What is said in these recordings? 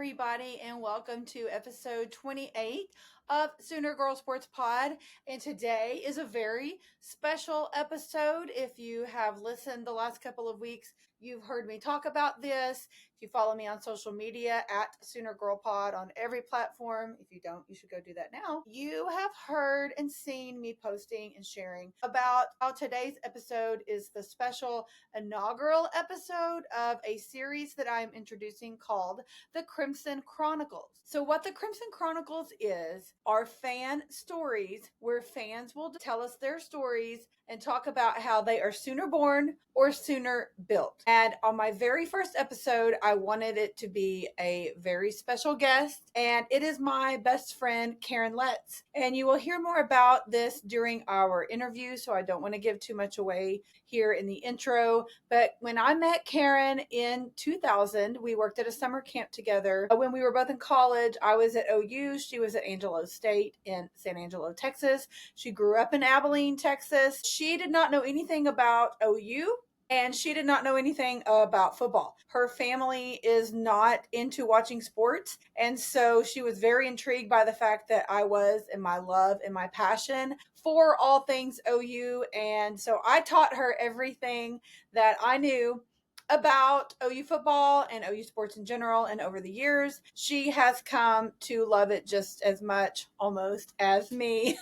everybody, and welcome to episode 28 of Sooner Girl Sports Pod. And today is a very special episode. If you have listened the last couple of weeks, you've heard me talk about this. If you follow me on social media at Sooner Girl Pod on every platform, if you don't, you should go do that now. You have heard and seen me posting and sharing about how today's episode is the special inaugural episode of a series that I'm introducing called the Crimson Chronicles. So what the Crimson Chronicles is are fan stories where fans will tell us their stories and talk about how they are sooner born or sooner built. And on my very first episode, I wanted it to be a very special guest, and it is my best friend, Karen Letz. And you will hear more about this during our interview, so I don't want to give too much away here in the intro. But when I met Karen in 2000, we worked at a summer camp together. When we were both in college, I was at OU. She was at Angelo State in San Angelo, Texas. She grew up in Abilene, Texas. She did not know anything about OU. And she did not know anything about football. Her family is not into watching sports. And so she was very intrigued by the fact that I was, and my love and my passion for all things OU. And so I taught her everything that I knew about OU football and OU sports in general. And over the years, she has come to love it just as much, almost, as me.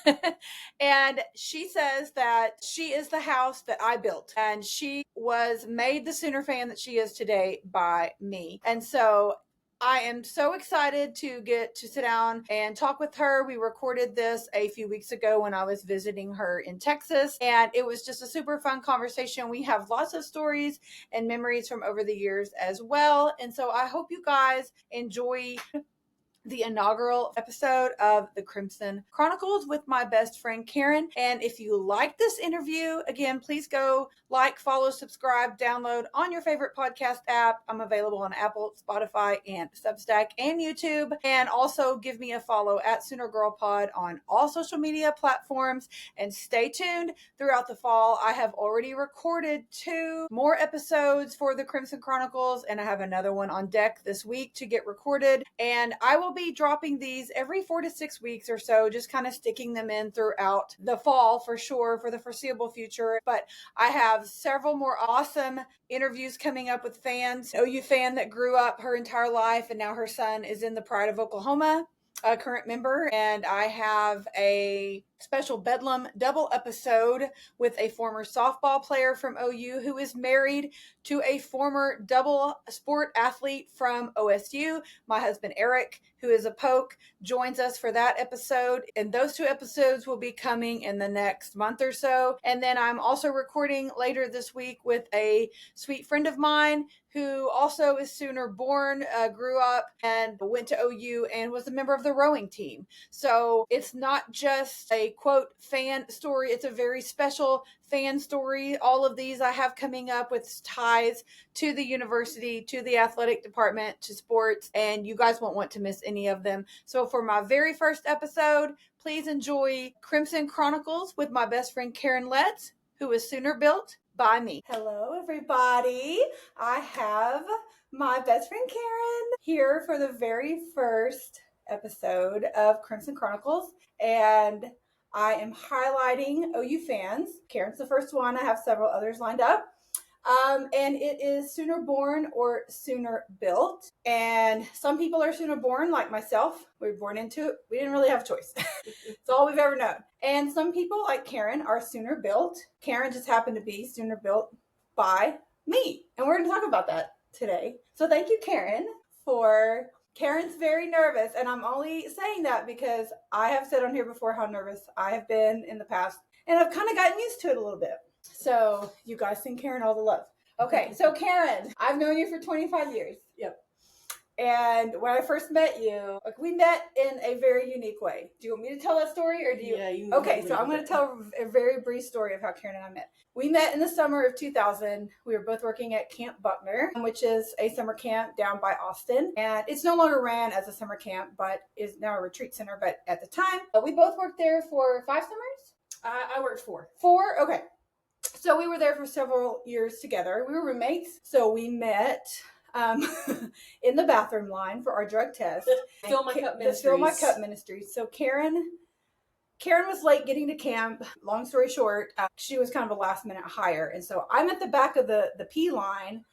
And she says that she is the house that I built, and she was made the Sooner fan that she is today by me. And so I am so excited to get to sit down and talk with her. We recorded this a few weeks ago when I was visiting her in Texas, and it was just a super fun conversation. We have lots of stories and memories from over the years as well. And so I hope you guys enjoy the inaugural episode of the Crimson Chronicles with my best friend Karen. And if you like this interview, again, please go like, follow, subscribe, download on your favorite podcast app. I'm available on Apple, Spotify, and Substack and YouTube. And also give me a follow at Sooner Girl Pod on all social media platforms. And stay tuned throughout the fall. I have already recorded 2 more episodes for the Crimson Chronicles, and I have another one on deck this week to get recorded. And I will be dropping these every 4 to 6 weeks or so, just kind of sticking them in throughout the fall for sure, for the foreseeable future. But I have several more awesome interviews coming up with fans. OU fan that grew up her entire life, and now her son is in the Pride of Oklahoma, a current member. And I have a special Bedlam double episode with a former softball player from OU who is married to a former double sport athlete from OSU. My husband, Eric, who is a Poke, joins us for that episode. And those 2 episodes will be coming in the next month or so. And then I'm also recording later this week with a sweet friend of mine who also is Sooner born, grew up and went to OU and was a member of the rowing team. So it's not just a quote fan story. It's a very special fan story. All of these I have coming up with ties to the university, to the athletic department, to sports, and you guys won't want to miss any of them. So for my very first episode, please enjoy Crimson Chronicles with my best friend Karen Letz, who is Sooner built by me. Hello, everybody. I have my best friend Karen here for the very first episode of Crimson Chronicles, and I am highlighting OU fans. Karen's the first one. I have several others lined up. And it is Sooner born or Sooner built. And some people are Sooner born, like myself. We were born into it. We didn't really have a choice. It's all we've ever known. And some people, like Karen, are Sooner built. Karen just happened to be Sooner built by me. And we're going to talk about that today. So thank you, Karen, Karen's very nervous, and I'm only saying that because I have said on here before how nervous I have been in the past, and I've kind of gotten used to it a little bit. So you guys send Karen all the love. Okay, so Karen, I've known you for 25 years. Yep. And when I first met you, we met in a very unique way. Do you want me to tell that story, or do you? Yeah, you. Okay, so I'm going to tell a very brief story of how Karen and I met. We met in the summer of 2000. We were both working at Camp Buckner, which is a summer camp down by Austin. And it's no longer ran as a summer camp, but is now a retreat center. But at the time, we both worked there for 5 summers. I worked 4. 4? Okay. So we were there for several years together. We were roommates. So we met um, in the bathroom line for our drug test. Fill My Cup The Ministries. Fill My Cup Ministries. So Karen was late getting to camp. Long story short, she was kind of a last minute hire. And so I'm at the back of the P line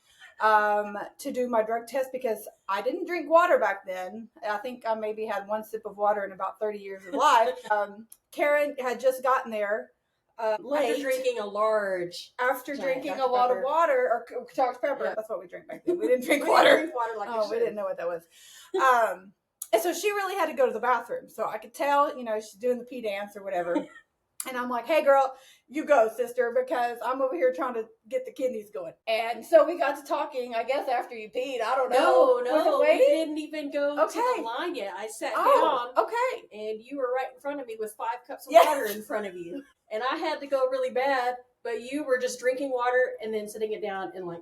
to do my drug test because I didn't drink water back then. I think I maybe had one sip of water in about 30 years of life. Karen had just gotten there late. After drinking a large. After drinking Dr. a lot Pepper. of water, or Dr. Pepper. Yeah. That's what we drank back then. We didn't drink water. Drink water like we didn't know what that was. And so she really had to go to the bathroom. So I could tell, she's doing the pee dance or whatever. And I'm like, hey, girl, you go, sister, because I'm over here trying to get the kidneys going. And so we got to talking, I guess, after you peed. I don't know. No, we didn't even go to the line yet. I sat down. Okay. And you were right in front of me with 5 cups of Yes. water in front of you. And I had to go really bad, but you were just drinking water and then sitting it down and like,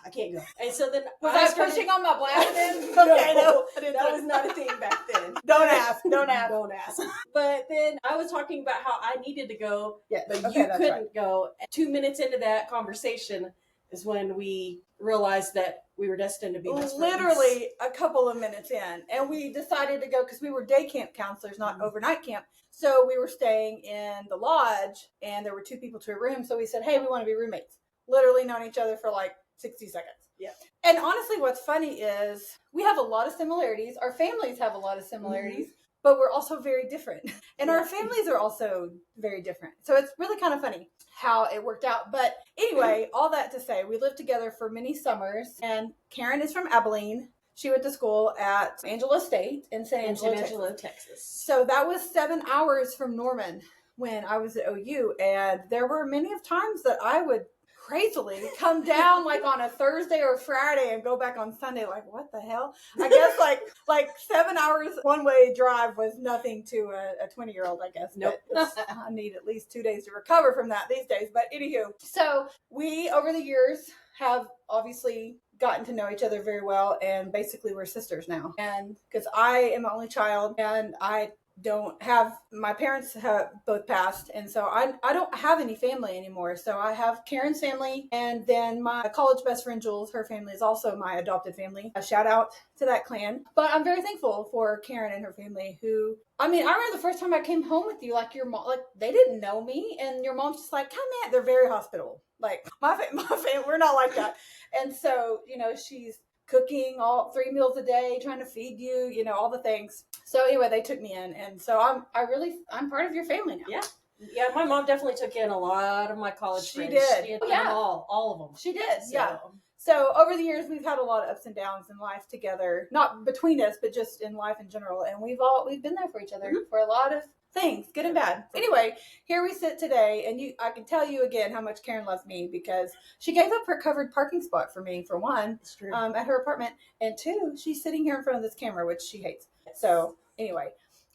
I can't go. And so then I started pushing on my bladder then? Okay, no, that was not a thing back then. Don't ask. Don't ask. Don't ask. But then I was talking about how I needed to go, but you couldn't go. 2 minutes into that conversation is when we realized that we were destined to be best friends. Literally a couple of minutes in. And we decided to go because we were day camp counselors, not overnight camp. So we were staying in the lodge and there were 2 people to a room. So we said, hey, we want to be roommates. Literally known each other for like 60 seconds. Yeah. And honestly, what's funny is we have a lot of similarities. Our families have a lot of similarities, but we're also very different. And our families are also very different. So it's really kind of funny how it worked out. But anyway, all that to say, we lived together for many summers. And Karen is from Abilene. She went to school at Angelo State in San Angelo, Texas. So that was 7 hours from Norman when I was at OU. And there were many of times that I would crazily come down like on a Thursday or Friday and go back on Sunday. Like, what the hell? I guess like 7 hours one way drive was nothing to a 20-year-old, I guess. Nope. I need at least 2 days to recover from that these days. But anywho, so we over the years have obviously gotten to know each other very well, and basically we're sisters now. And because I am the only child and I don't have, my parents have both passed, and so I don't have any family anymore. So I have Karen's family, and then my college best friend Jules, her family is also my adopted family. A shout out to that clan. But I'm very thankful for Karen and her family who, I remember the first time I came home with you, like your mom, like they didn't know me, and your mom's just like, come in. They're very hospitable. Like my family, we're not like that. And so, she's cooking all 3 meals a day, trying to feed you, all the things. So anyway, they took me in, and so I'm part of your family now. Yeah, my mom definitely took in a lot of my college friends. She did. She had Yeah. all of them. She did, yeah. So over the years, we've had a lot of ups and downs in life together, not between us, but just in life in general. And we've been there for each other for a lot of things, good and bad. Anyway, here we sit today, and I can tell you again how much Karen loves me because she gave up her covered parking spot for me, for one, at her apartment, and 2, she's sitting here in front of this camera, which she hates. So anyway,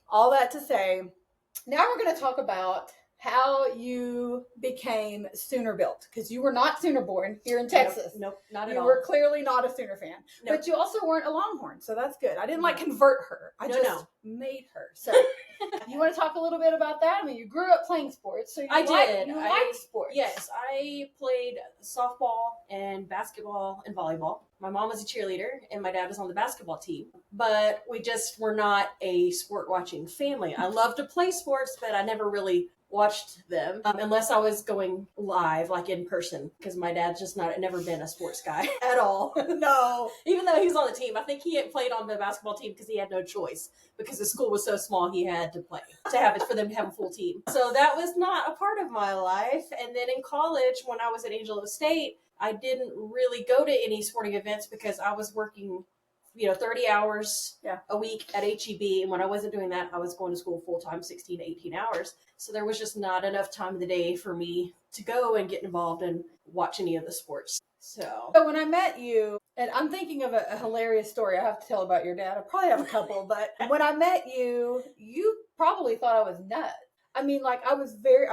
all that to say, now we're going to talk about how you became Sooner built, because you were not Sooner born here in Texas. Nope, not at all. You were clearly not a Sooner fan, but you also weren't a Longhorn, so that's good. I didn't convert her. I just made her. So you want to talk a little bit about that? You grew up playing sports, so you liked sports. Yes, I played softball and basketball and volleyball. My mom was a cheerleader and my dad was on the basketball team, but we just were not a sport watching family. I love to play sports, but I never really watched them unless I was going live, like in person, because my dad's just never been a sports guy at all. No. Even though he was on the team, I think he had played on the basketball team because he had no choice, because the school was so small he had to play for them to have a full team. So that was not a part of my life. And then in college, when I was at Angelo State, I didn't really go to any sporting events because I was working 30 hours a week at HEB. And when I wasn't doing that, I was going to school full time, 16 to 18 hours. So there was just not enough time of the day for me to go and get involved and watch any of the sports. So when I met you, and I'm thinking of a hilarious story I have to tell about your dad. I probably have a couple, but when I met you, you probably thought I was nuts. I've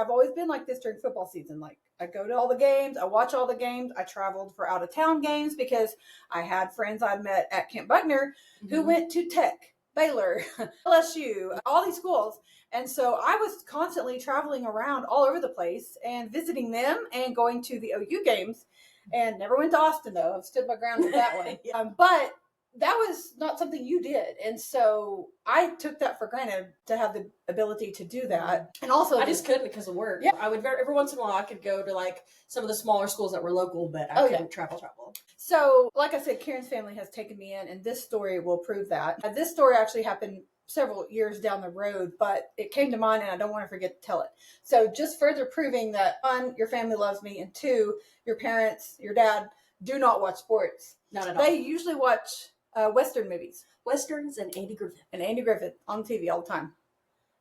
always been like this during football season. Like, I go to all the games, I watch all the games. I traveled for out of town games because I had friends I'd met at Camp Buckner who went to Tech, Baylor, LSU, all these schools. And so I was constantly traveling around all over the place and visiting them and going to the OU games. and never went to Austin though. I've stood my ground with that one. Yeah. But that was not something you did. And so I took that for granted to have the ability to do that. And also I just couldn't because of work. Yeah. I would every once in a while I could go to like some of the smaller schools that were local, but I couldn't travel. So like I said, Karen's family has taken me in, and this story will prove that. This story actually happened several years down the road, but it came to mind and I don't want to forget to tell it. So just further proving that, one, your family loves me, and two, your parents, your dad, do not watch sports. Not at all. They usually watch Western movies. Westerns and Andy Griffith. And Andy Griffith on TV all the time.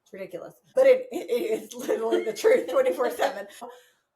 It's ridiculous. But it is literally the truth 24/7.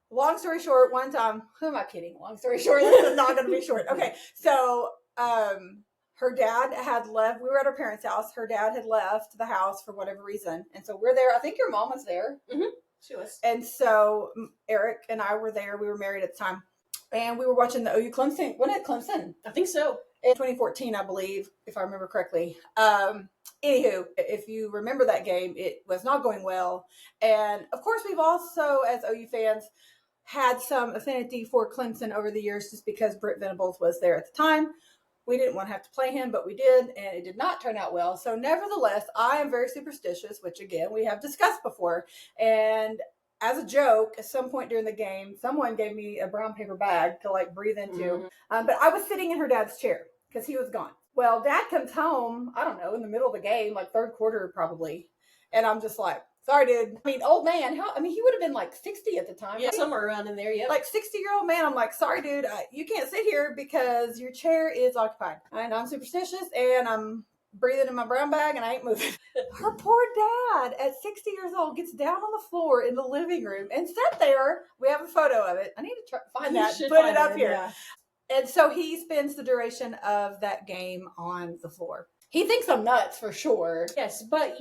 Long story short, one time, who am I kidding? Long story short, this is not going to be short. Okay, so her dad had left. We were at her parents' house. Her dad had left the house for whatever reason. And so we're there. I think your mom was there. Mm-hmm. She was. And so Eric and I were there. We were married at the time. And we were watching the OU Clemson. Wasn't it Clemson? I think so. In 2014, I believe, if I remember correctly. Anywho, if you remember that game, it was not going well. And of course, we've also, as OU fans, had some affinity for Clemson over the years just because Britt Venables was there at the time. We didn't want to have to play him, but we did, and it did not turn out well. So nevertheless, I am very superstitious, which again, we have discussed before. And as a joke, at some point during the game, someone gave me a brown paper bag to like breathe into. Mm-hmm. But I was sitting in her dad's chair because he was gone. Well, dad comes home, I don't know, in the middle of the game, like third quarter probably. And I'm just like, sorry, dude. I mean, old man, he would have been like 60 at the time. Yeah, somewhere around in there, yeah. Like 60-year-old man, I'm like, sorry, dude, you can't sit here because your chair is occupied. And I'm superstitious and I'm breathing in my brown bag and I ain't moving. Her poor dad at 60 years old gets down on the floor in the living room and sat there. We have a photo of it. I need to find that, put it up here. Yeah. And so he spends the duration of that game on the floor. He thinks I'm nuts for sure. Yes, but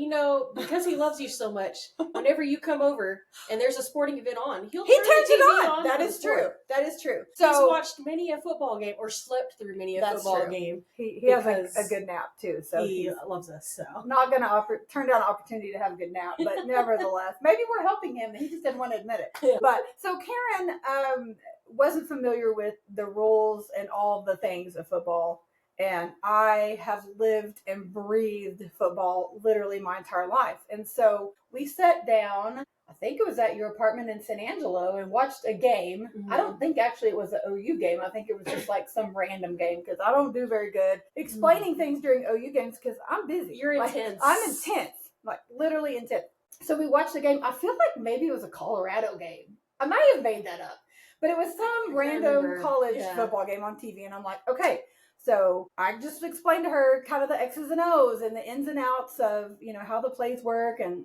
because he loves you so much, whenever you come over and there's a sporting event on, he turns it on. That is true. That is true. So he's watched many a football game or slept through many a football game. He has a good nap too. So he loves us. So not going to turn down an opportunity to have a good nap, but nevertheless, maybe we're helping him. He just didn't want to admit it. Yeah. But so Karen wasn't familiar with the rules and all the things of football. And I have lived and breathed football literally my entire life. And so we sat down, I think it was at your apartment in San Angelo, and watched a game. Mm-hmm. I don't think actually it was an OU game. I think it was just like some random game because I don't do very good explaining things during OU games because I'm busy. You're intense. I'm intense, like literally intense. So we watched the game. I feel like maybe it was a Colorado game. I might have made that up. But it was some random college football game on TV. And I'm like, okay. So I just explained to her kind of the X's and O's and the ins and outs of, how the plays work and,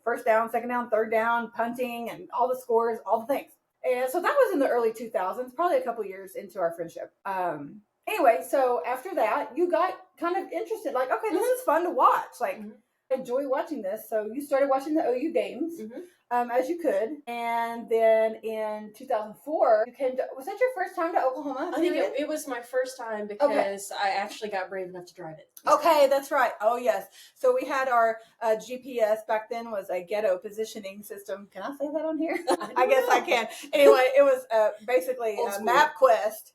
first down, second down, third down, punting and all the scores, all the things. And so that was in the early 2000s, probably a couple years into our friendship. Anyway, so after that, you got kind of interested, like, okay, this is fun to watch. Like, I enjoy watching this. So you started watching the OU games. As you could. And then in 2004, you came to, was that your first time to Oklahoma? I think it was my first time because I actually got brave enough to drive it. Okay, that's right. Oh, yes. So we had our GPS back then was a ghetto positioning system. Can I say that on here? I guess I can. Anyway, it was basically a MapQuest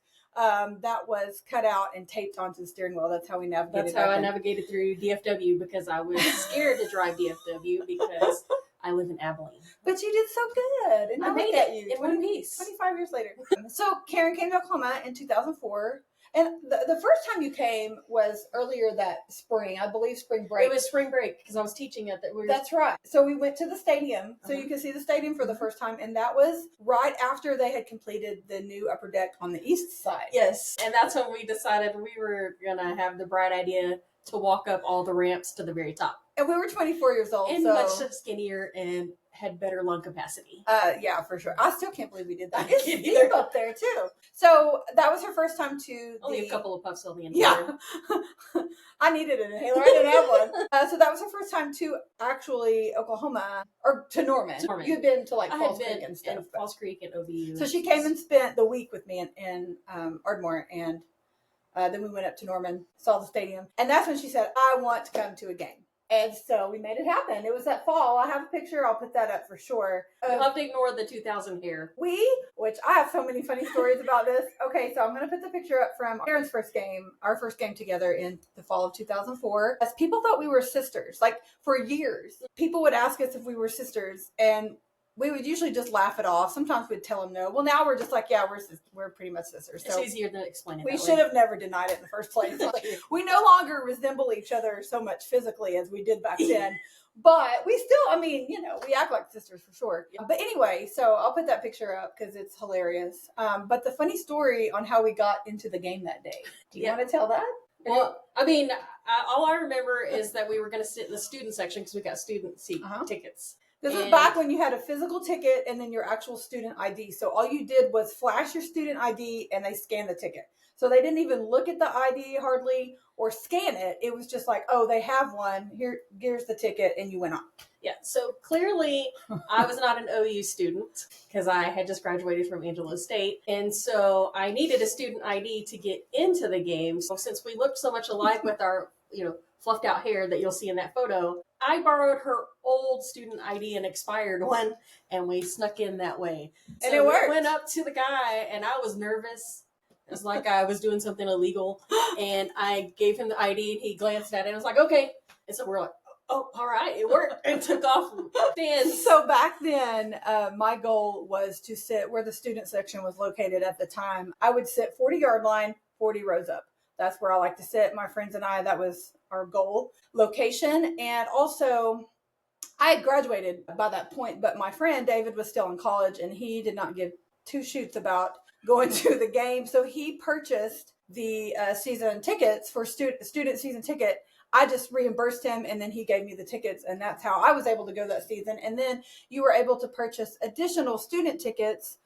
that was cut out and taped onto the steering wheel. That's how we navigated. That's how I navigated through DFW because I was scared to drive DFW because I live in Abilene. But you did so good. And I made it in one piece. 25 years later. So Karen came to Oklahoma in 2004. And the first time you came was earlier that spring. I believe spring break. It was spring break because I was teaching at that. That's right. So we went to the stadium. So you could see the stadium for the first time. And that was right after they had completed the new upper deck on the east side. Yes. And that's when we decided we were going to have the bright idea to walk up all the ramps to the very top. And we were 24 years old. And much skinnier and had better lung capacity. Yeah, for sure. I still can't believe we did that. It's deep up there, too. So that was her first time to Only a couple of puffs on the inhaler. Yeah. I needed an inhaler. I didn't have one. So that was her first time to actually Oklahoma, or to Norman. You'd been to like Falls Creek and stuff. Falls Creek and OVU. So she came and spent the week with me in Ardmore, and then we went up to Norman, saw the stadium. And that's when she said, I want to come to a game. And so we made it happen. It was that fall. I have a picture. I'll put that up for sure. You'll have to ignore the 2000 hair. Which I have so many funny stories about this. Okay, so I'm going to put the picture up from Karen's first game, our first game together in the fall of 2004. As people thought we were sisters. Like for years, people would ask us if we were sisters, and we would usually just laugh it off. Sometimes we'd tell them no. Well, now we're just like, yeah, we're pretty much sisters. So it's easier to explain it. We should have never denied it in the first place. We no longer resemble each other so much physically as we did back then. But we still, we act like sisters for sure. But anyway, so I'll put that picture up because it's hilarious. But the funny story on how we got into the game that day. Do you want to tell that? Well, all I remember is that we were going to sit in the student section because we got student seat tickets. This was back when you had a physical ticket and then your actual student ID. So all you did was flash your student ID and they scanned the ticket. So they didn't even look at the ID hardly or scan it. It was just like, oh, they have one. Here's the ticket, and you went on. Yeah, so clearly I was not an OU student because I had just graduated from Angelo State. And so I needed a student ID to get into the game. So since we looked so much alike with our, fluffed out hair that you'll see in that photo, I borrowed her old student ID, an expired one, and we snuck in that way. So and it worked. We went up to the guy, and I was nervous. It was like I was doing something illegal. And I gave him the ID, and he glanced at it, and I was like, okay. And so we're like, oh, all right, it worked, and took off. So back then, my goal was to sit where the student section was located at the time. I would sit 40-yard line, 40 rows up. That's where I like to sit. My friends and I, that was our goal location. And also, I had graduated by that point, but my friend David was still in college, and he did not give two shoots about going to the game. So he purchased the season tickets for student season ticket. I just reimbursed him, and then he gave me the tickets, and that's how I was able to go that season. And then you were able to purchase additional student tickets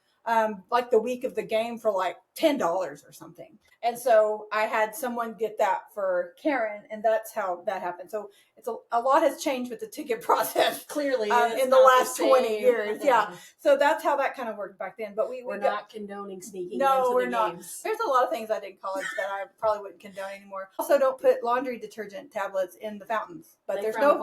like the week of the game for like $10 or something. And so I had someone get that for Karen, and that's how that happened. So it's a lot has changed with the ticket process clearly in the last 20 years. Yeah. So that's how that kind of worked back then. But we're not condoning sneaking no, into we're the not. games. There's a lot of things I did in college that I probably wouldn't condone anymore. Also, don't put laundry detergent tablets in the fountains. But there's no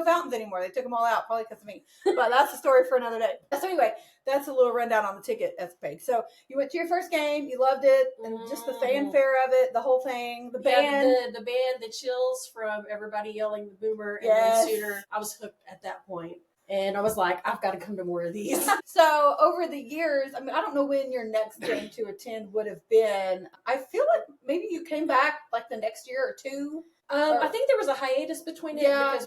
fountains anymore. They took them all out, probably because of me. But that's a story for another day. So anyway, that's a little rundown on the ticket that's paid. So you went to your first game, you loved it, and just the fanfare of it, the whole thing, the band. The band, the chills from everybody yelling the boomer and then Sooner. I was hooked at that point. And I was like, I've got to come to more of these. So over the years, I don't know when your next game to attend would have been. I feel like maybe you came back like the next year or two. I think there was a hiatus between it because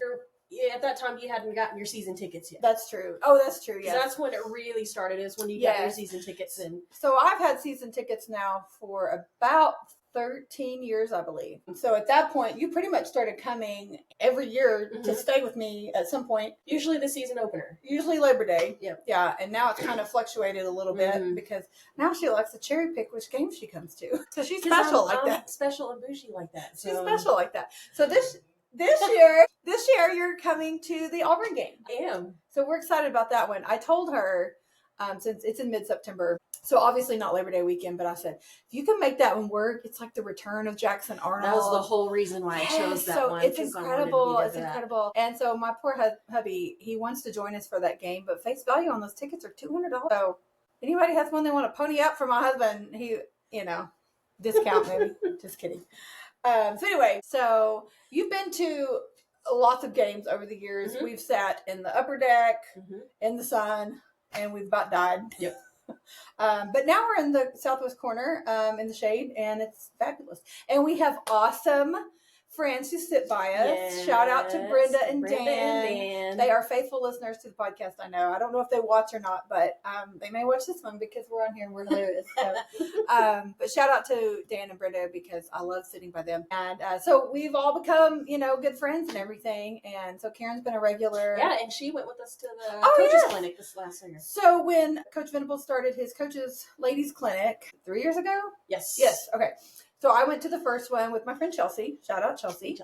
at that time you hadn't gotten your season tickets yet. That's true. Oh, that's true. Yeah, that's when it really started. Is when you got your season tickets in. So I've had season tickets now for about 13 years, I believe. So at that point, you pretty much started coming every year to stay with me at some point. Usually the season opener. Usually Labor Day. Yep. Yeah. And now it's kind of fluctuated a little bit because now she likes to cherry pick which games she comes to. So she's special like that. Special and bougie like that. So. She's special like that. So this year you're coming to the Auburn game. I am. So we're excited about that one. I told her, since it's in mid-September, so obviously not Labor Day weekend, but I said, if you can make that one work, it's like the return of Jackson Arnold. That was the whole reason why I chose that one. It's incredible. It's incredible. And so my poor hubby, he wants to join us for that game, but face value on those tickets are $200. So anybody has one they want to pony up for my husband, he, discount maybe. Just kidding. So anyway, so you've been to lots of games over the years. We've sat in the upper deck, in the sun, and we've about died. Yep. But now we're in the southwest corner, in the shade, and it's fabulous. And we have awesome friends who sit by us. Yes. Shout out to Brenda and Dan. They are faithful listeners to the podcast, I know. I don't know if they watch or not, but they may watch this one because we're on here and we're hilarious. So, but shout out to Dan and Brenda because I love sitting by them. And so we've all become, good friends and everything. And so Karen's been a regular. Yeah, and she went with us to the coaches clinic this last year. So when Coach Venables started his coaches ladies clinic 3 years ago? Yes. Okay. So I went to the first one with my friend Chelsea. Shout out Chelsea.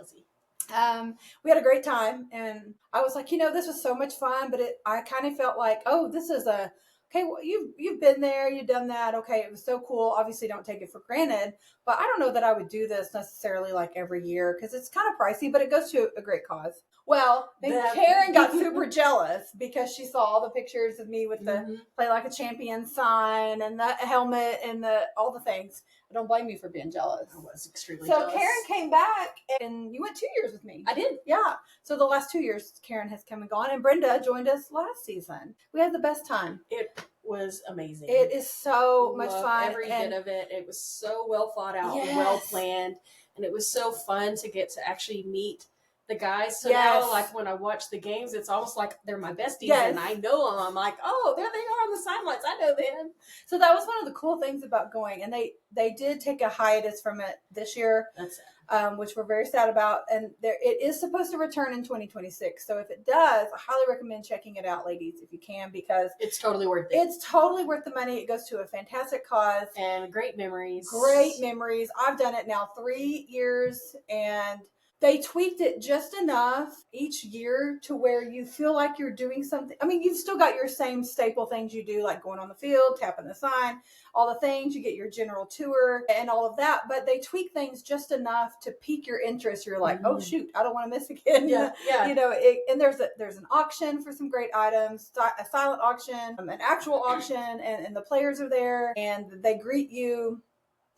We had a great time, and I was like, this was so much fun, but I kind of felt like, this is a okay, well, you've been there, you've done that. Okay, it was so cool. Obviously, don't take it for granted. But I don't know that I would do this necessarily like every year because it's kind of pricey, but it goes to a great cause. Well, then Karen got super jealous because she saw all the pictures of me with the Play Like a Champion sign and the helmet and all the things. I don't blame you for being jealous. I was extremely jealous. So Karen came back and you went 2 years with me. I did. Yeah. So the last 2 years, Karen has come and gone, and Brenda joined us last season. We had the best time. It was amazing. It is so much fun. Every bit of it. It was so well thought out, well planned, and it was so fun to get to actually meet the guys. So now, like, when I watch the games, it's almost like they're my besties, and I know them. I'm like, oh, there they are on the sidelines. I know them. So that was one of the cool things about going, and they did take a hiatus from it this year. That's it. Which we're very sad about, and it is supposed to return in 2026. So if it does, I highly recommend checking it out, ladies, if you can, because it's totally worth it. It's totally worth the money. It goes to a fantastic cause and great memories. Great memories. I've done it now 3 years, and they tweaked it just enough each year to where you feel like you're doing something. I mean, you've still got your same staple things you do, like going on the field, tapping the sign, all the things. You get your general tour and all of that, but they tweak things just enough to pique your interest. You're like, oh shoot, I don't want to miss again. Yeah. You know, and there's an auction for some great items, a silent auction, an actual auction, and the players are there and they greet you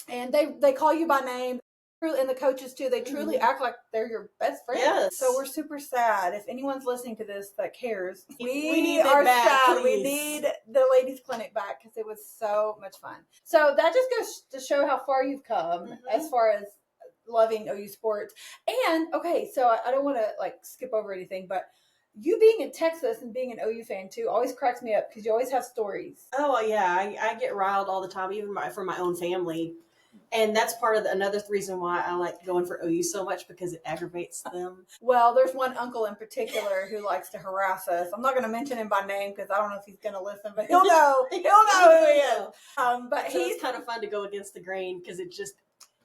and they call you by name. And the coaches too, they truly act like they're your best friends. Yes. So we're super sad. If anyone's listening to this that cares, we need it back, sad. Please. We need the ladies clinic back because it was so much fun. So that just goes to show how far you've come as far as loving OU sports. And okay, so I don't want to like skip over anything, but you being in Texas and being an OU fan too always cracks me up because you always have stories. Oh yeah, I get riled all the time, even from my own family. And that's part of another reason why I like going for OU so much, because it aggravates them. Well, there's one uncle in particular who likes to harass us. I'm not going to mention him by name because I don't know if he's going to listen, but he'll know. He'll know who he is. But so it's kind of fun to go against the grain because it just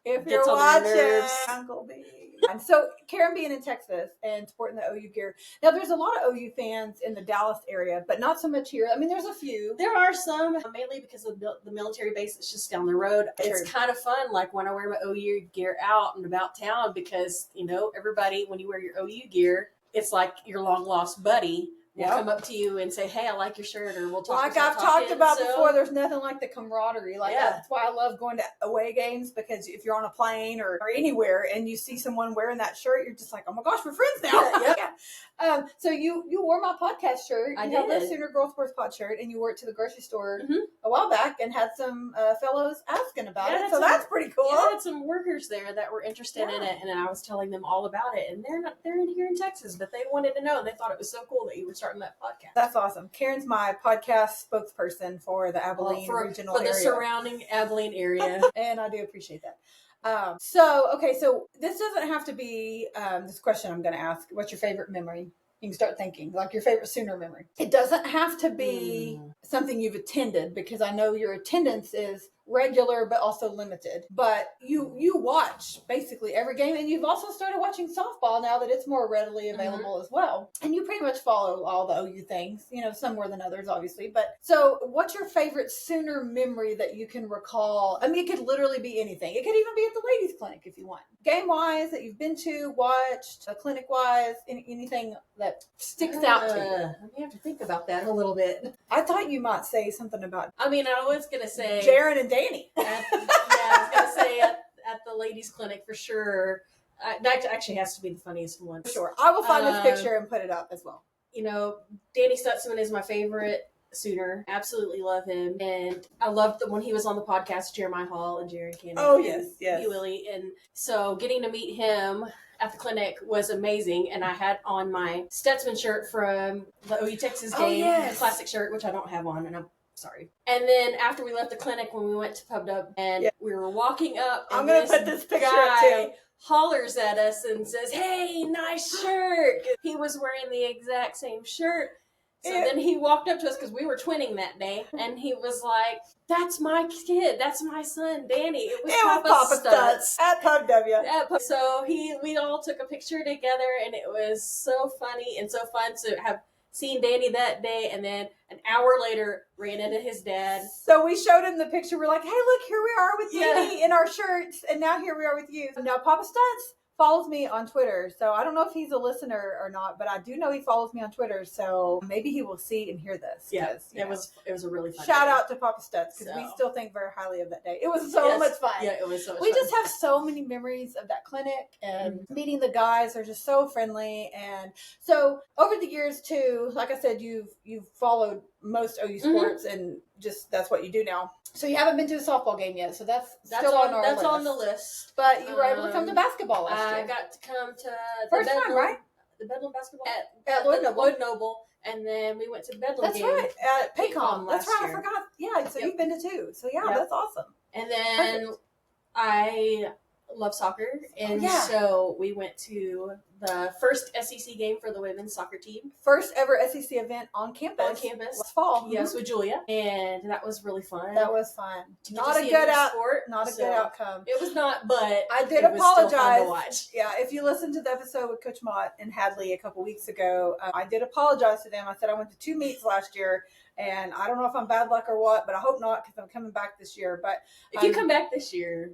if you're watching, Uncle B. And so Karen being in Texas and sporting the OU gear. Now there's a lot of OU fans in the Dallas area, but not so much here. I mean, there's a few. There are some, mainly because of the military base that's just down the road. Sure. It's kind of fun, like when I wear my OU gear out and about town, because, you know, everybody, when you wear your OU gear, it's like your long lost buddy will come up to you and say, hey, I like your shirt, or we'll talk. Like I've talked about before, there's nothing like the camaraderie. Like that's why I love going to away games, because if you're on a plane or anywhere and you see someone wearing that shirt, you're just like, oh my gosh, we're friends now. So you wore my podcast shirt. You have the Sooner Girl Sports Pod shirt, and you wore it to the grocery store a while back and had some fellows asking about it. So that's pretty cool. I had some workers there that were interested in it, and I was telling them all about it. And they're here in Texas, but they wanted to know. They thought it was so cool that you were starting that podcast. That's awesome. Karen's my podcast spokesperson for the Abilene regional area. For the surrounding Abilene area. And I do appreciate that. So this doesn't have to be this question I'm going to ask. What's your favorite memory? You can start thinking, like your favorite Sooner memory. It doesn't have to be something you've attended, because I know your attendance is regular but also limited. But you watch basically every game, and you've also started watching softball now that it's more readily available as well. And you pretty much follow all the OU things, you know, some more than others, obviously. But so what's your favorite Sooner memory that you can recall? I mean, it could literally be anything. It could even be at the ladies' clinic if you want. Game-wise that you've been to, watched, clinic-wise, anything that sticks out to you. You have to think about that a little bit. I thought you might say something about... I mean, I was going to say... Jaron and Danny. I was going to say at the ladies' clinic for sure. That actually has to be the funniest one. For sure. I will find this picture and put it up as well. You know, Danny Stutzman is my favorite Sooner. Absolutely love him. And I loved when he was on the podcast, Jeremiah Hall and Jerry Cannon. Oh, yes. Willie. And so getting to meet him at the clinic was amazing. And I had on my Stutzman shirt from the OU Texas game, the classic shirt, which I don't have on, and I'm sorry. And then after we left the clinic, when we went to Pub Dub, and we were walking up, and I'm going to put this picture up too. Hollers at us and says, hey, nice shirt. He was wearing the exact same shirt. So then he walked up to us, because we were twinning that day, and he was like, that's my kid. That's my son, Danny. It was Papa Stutz at Pub W. So we all took a picture together, and it was so funny and so fun to have seen Danny that day, and then an hour later ran into his dad. So we showed him the picture. We're like, hey, look, here we are with Danny in our shirts, and now here we are with you. Now, Papa Stunts follows me on Twitter, so I don't know if he's a listener or not, but I do know he follows me on Twitter, so maybe he will see and hear this. Yeah, it was a really fun shout day. out to Papa Stunts, because we still think very highly of that day. It was so much fun. Yeah, it was so much we fun. just have so many memories of that clinic, and meeting the guys. They're just so friendly. And so over the years too, like I said, you've followed most OU sports, and just that's what you do now. So you haven't been to a softball game yet, so that's still on our list. That's on the list. But you were able to come to basketball last year. I got to come to first time, right? The Bedlam basketball at Lloyd Noble. And then we went to the Bedlam game. That's right, at Paycom. That's right, year. I forgot. Yeah, so you've been to two. So yeah, that's awesome. And then I love soccer, and so we went to the first SEC game for the women's soccer team. First ever SEC event on campus. Last fall. Yes, with Julia, and that was really fun. That was fun. Not a good outcome. It was not, but I did apologize. Still fun to watch. Yeah, if you listened to the episode with Coach Mott and Hadley a couple weeks ago, I did apologize to them. I said I went to 2 meets last year, and I don't know if I'm bad luck or what, but I hope not, because I'm coming back this year. But if you come back this year.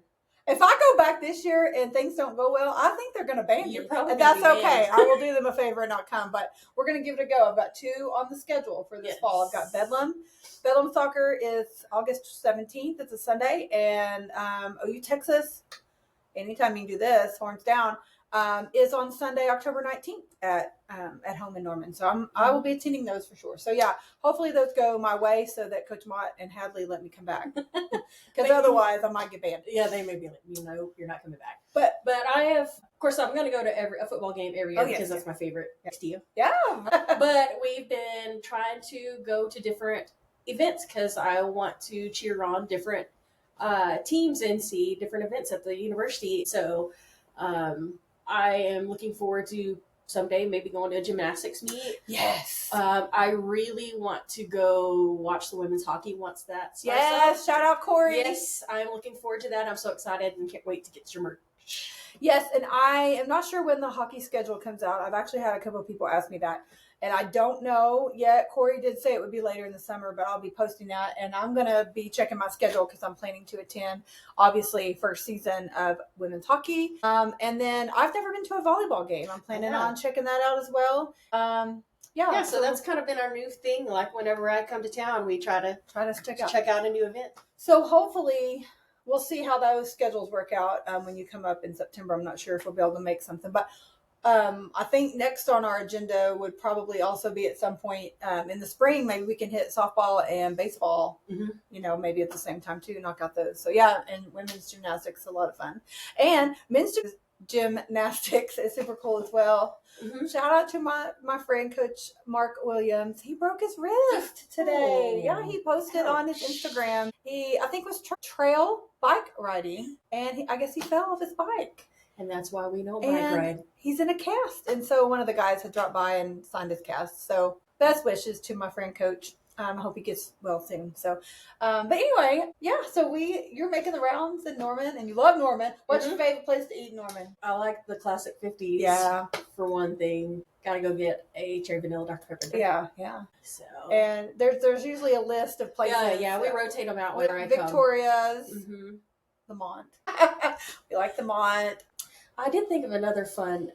If I go back this year and things don't go well, I think they're going to ban me. And that's okay. I will do them a favor and not come. But we're going to give it a go. I've got 2 on the schedule for this fall. I've got Bedlam. Bedlam soccer is August 17th. It's a Sunday. And OU Texas, anytime you can do this, horns down, is on Sunday, October 19th at home in Norman. So I will be attending those for sure. So yeah, hopefully those go my way so that Coach Mott and Hadley let me come back. Because otherwise I might get banned. Yeah, they may be like, you're not coming back. But I have, of course, I'm going to go to a football game every year because that's my favorite. Next to you. Yeah. But we've been trying to go to different events because I want to cheer on different teams and see different events at the university. So I am looking forward to someday maybe going to a gymnastics meet. Yes. I really want to go watch the women's hockey once that starts. Yes. Shout out Corey. Yes. I'm looking forward to that. I'm so excited and can't wait to get your merch. Yes. And I am not sure when the hockey schedule comes out. I've actually had a couple of people ask me that. And I don't know yet. Corey did say it would be later in the summer, but I'll be posting that. And I'm going to be checking my schedule because I'm planning to attend, obviously, first season of women's hockey. And then I've never been to a volleyball game. I'm planning on checking that out as well. So that's kind of been our new thing. Like whenever I come to town, we try to check out a new event. So hopefully we'll see how those schedules work out when you come up in September. I'm not sure if we'll be able to make something, but I think next on our agenda would probably also be at some point in the spring. Maybe we can hit softball and baseball, maybe at the same time too, knock out those. So yeah, and women's gymnastics is a lot of fun. And men's gymnastics is super cool as well. Mm-hmm. Shout out to my friend, Coach Mark Williams. He broke his wrist today. Oh, yeah, he posted on his Instagram. He, I think, was trail bike riding, and I guess he fell off his bike. And that's why we know bike ride. He's in a cast. And so one of the guys had dropped by and signed his cast. So best wishes to my friend Coach. I hope he gets well soon. So, but anyway, so you're making the rounds in Norman and you love Norman. What's your favorite place to eat in Norman? I like the classic 50s. Yeah. For one thing. Gotta go get a cherry vanilla Dr. Pepper. Yeah. So. And there's usually a list of places. Yeah. We rotate them out whenever I come. Victoria's. Mm-hmm. The Mont. We like the Mont. I did think of another fun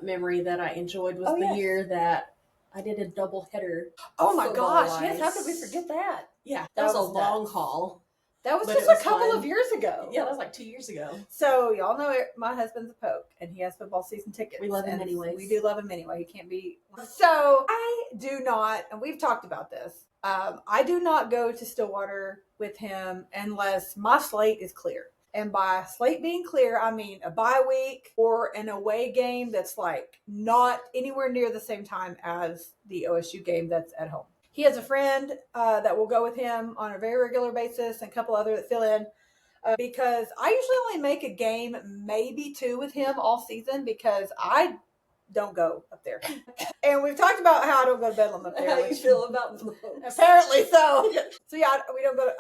memory that I enjoyed was the year that I did a double header. Oh my gosh! Yes, how could we forget that? Yeah, that was a long haul. That was just a couple of years ago. Yeah, that was like 2 years ago. So y'all know my husband's a Poke, and he has football season tickets. We love him anyway. We do love him anyway. He can't be. So I do not, and we've talked about this. I do not go to Stillwater with him unless my slate is clear. And by slate being clear, I mean a bye week or an away game that's like not anywhere near the same time as the OSU game that's at home. He has a friend that will go with him on a very regular basis and a couple other that fill in because I usually only make a game, maybe 2 with him all season because I don't go up there. And we've talked about how I don't go to Bedlam up there. How you feel about the apparently so. So yeah,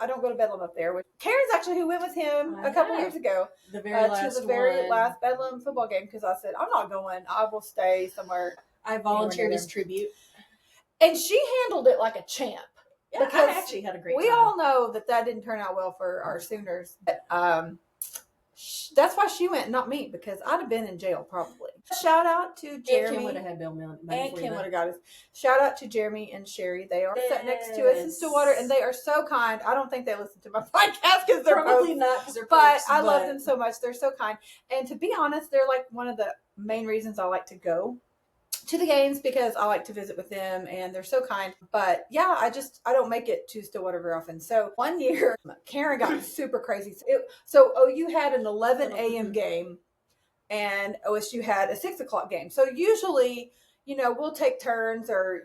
I don't go to Bedlam up there. Karen's actually who went with him a couple years ago. The very last Bedlam football game because I said, I'm not going. I will stay somewhere. I volunteered as tribute. And she handled it like a champ. Yeah, because I actually had a great time. We all know that didn't turn out well for our Sooners. But that's why she went, not me, because I'd have been in jail probably. Shout out to Jeremy. And Kim would have had bail money. And Kim would have got us. Shout out to Jeremy and Sherry. They are sitting next to us in Stillwater, and they are so kind. I don't think they listen to my podcast because they're probably not, because they're but folks, I love them so much. They're so kind. And to be honest, they're like one of the main reasons I like to go to the games, because I like to visit with them and they're so kind. But yeah, I don't make it to Stillwater very often. So one year, Karen got super crazy. So OU had an 11 a.m. game and OSU had a 6 o'clock game. So usually, we'll take turns, or,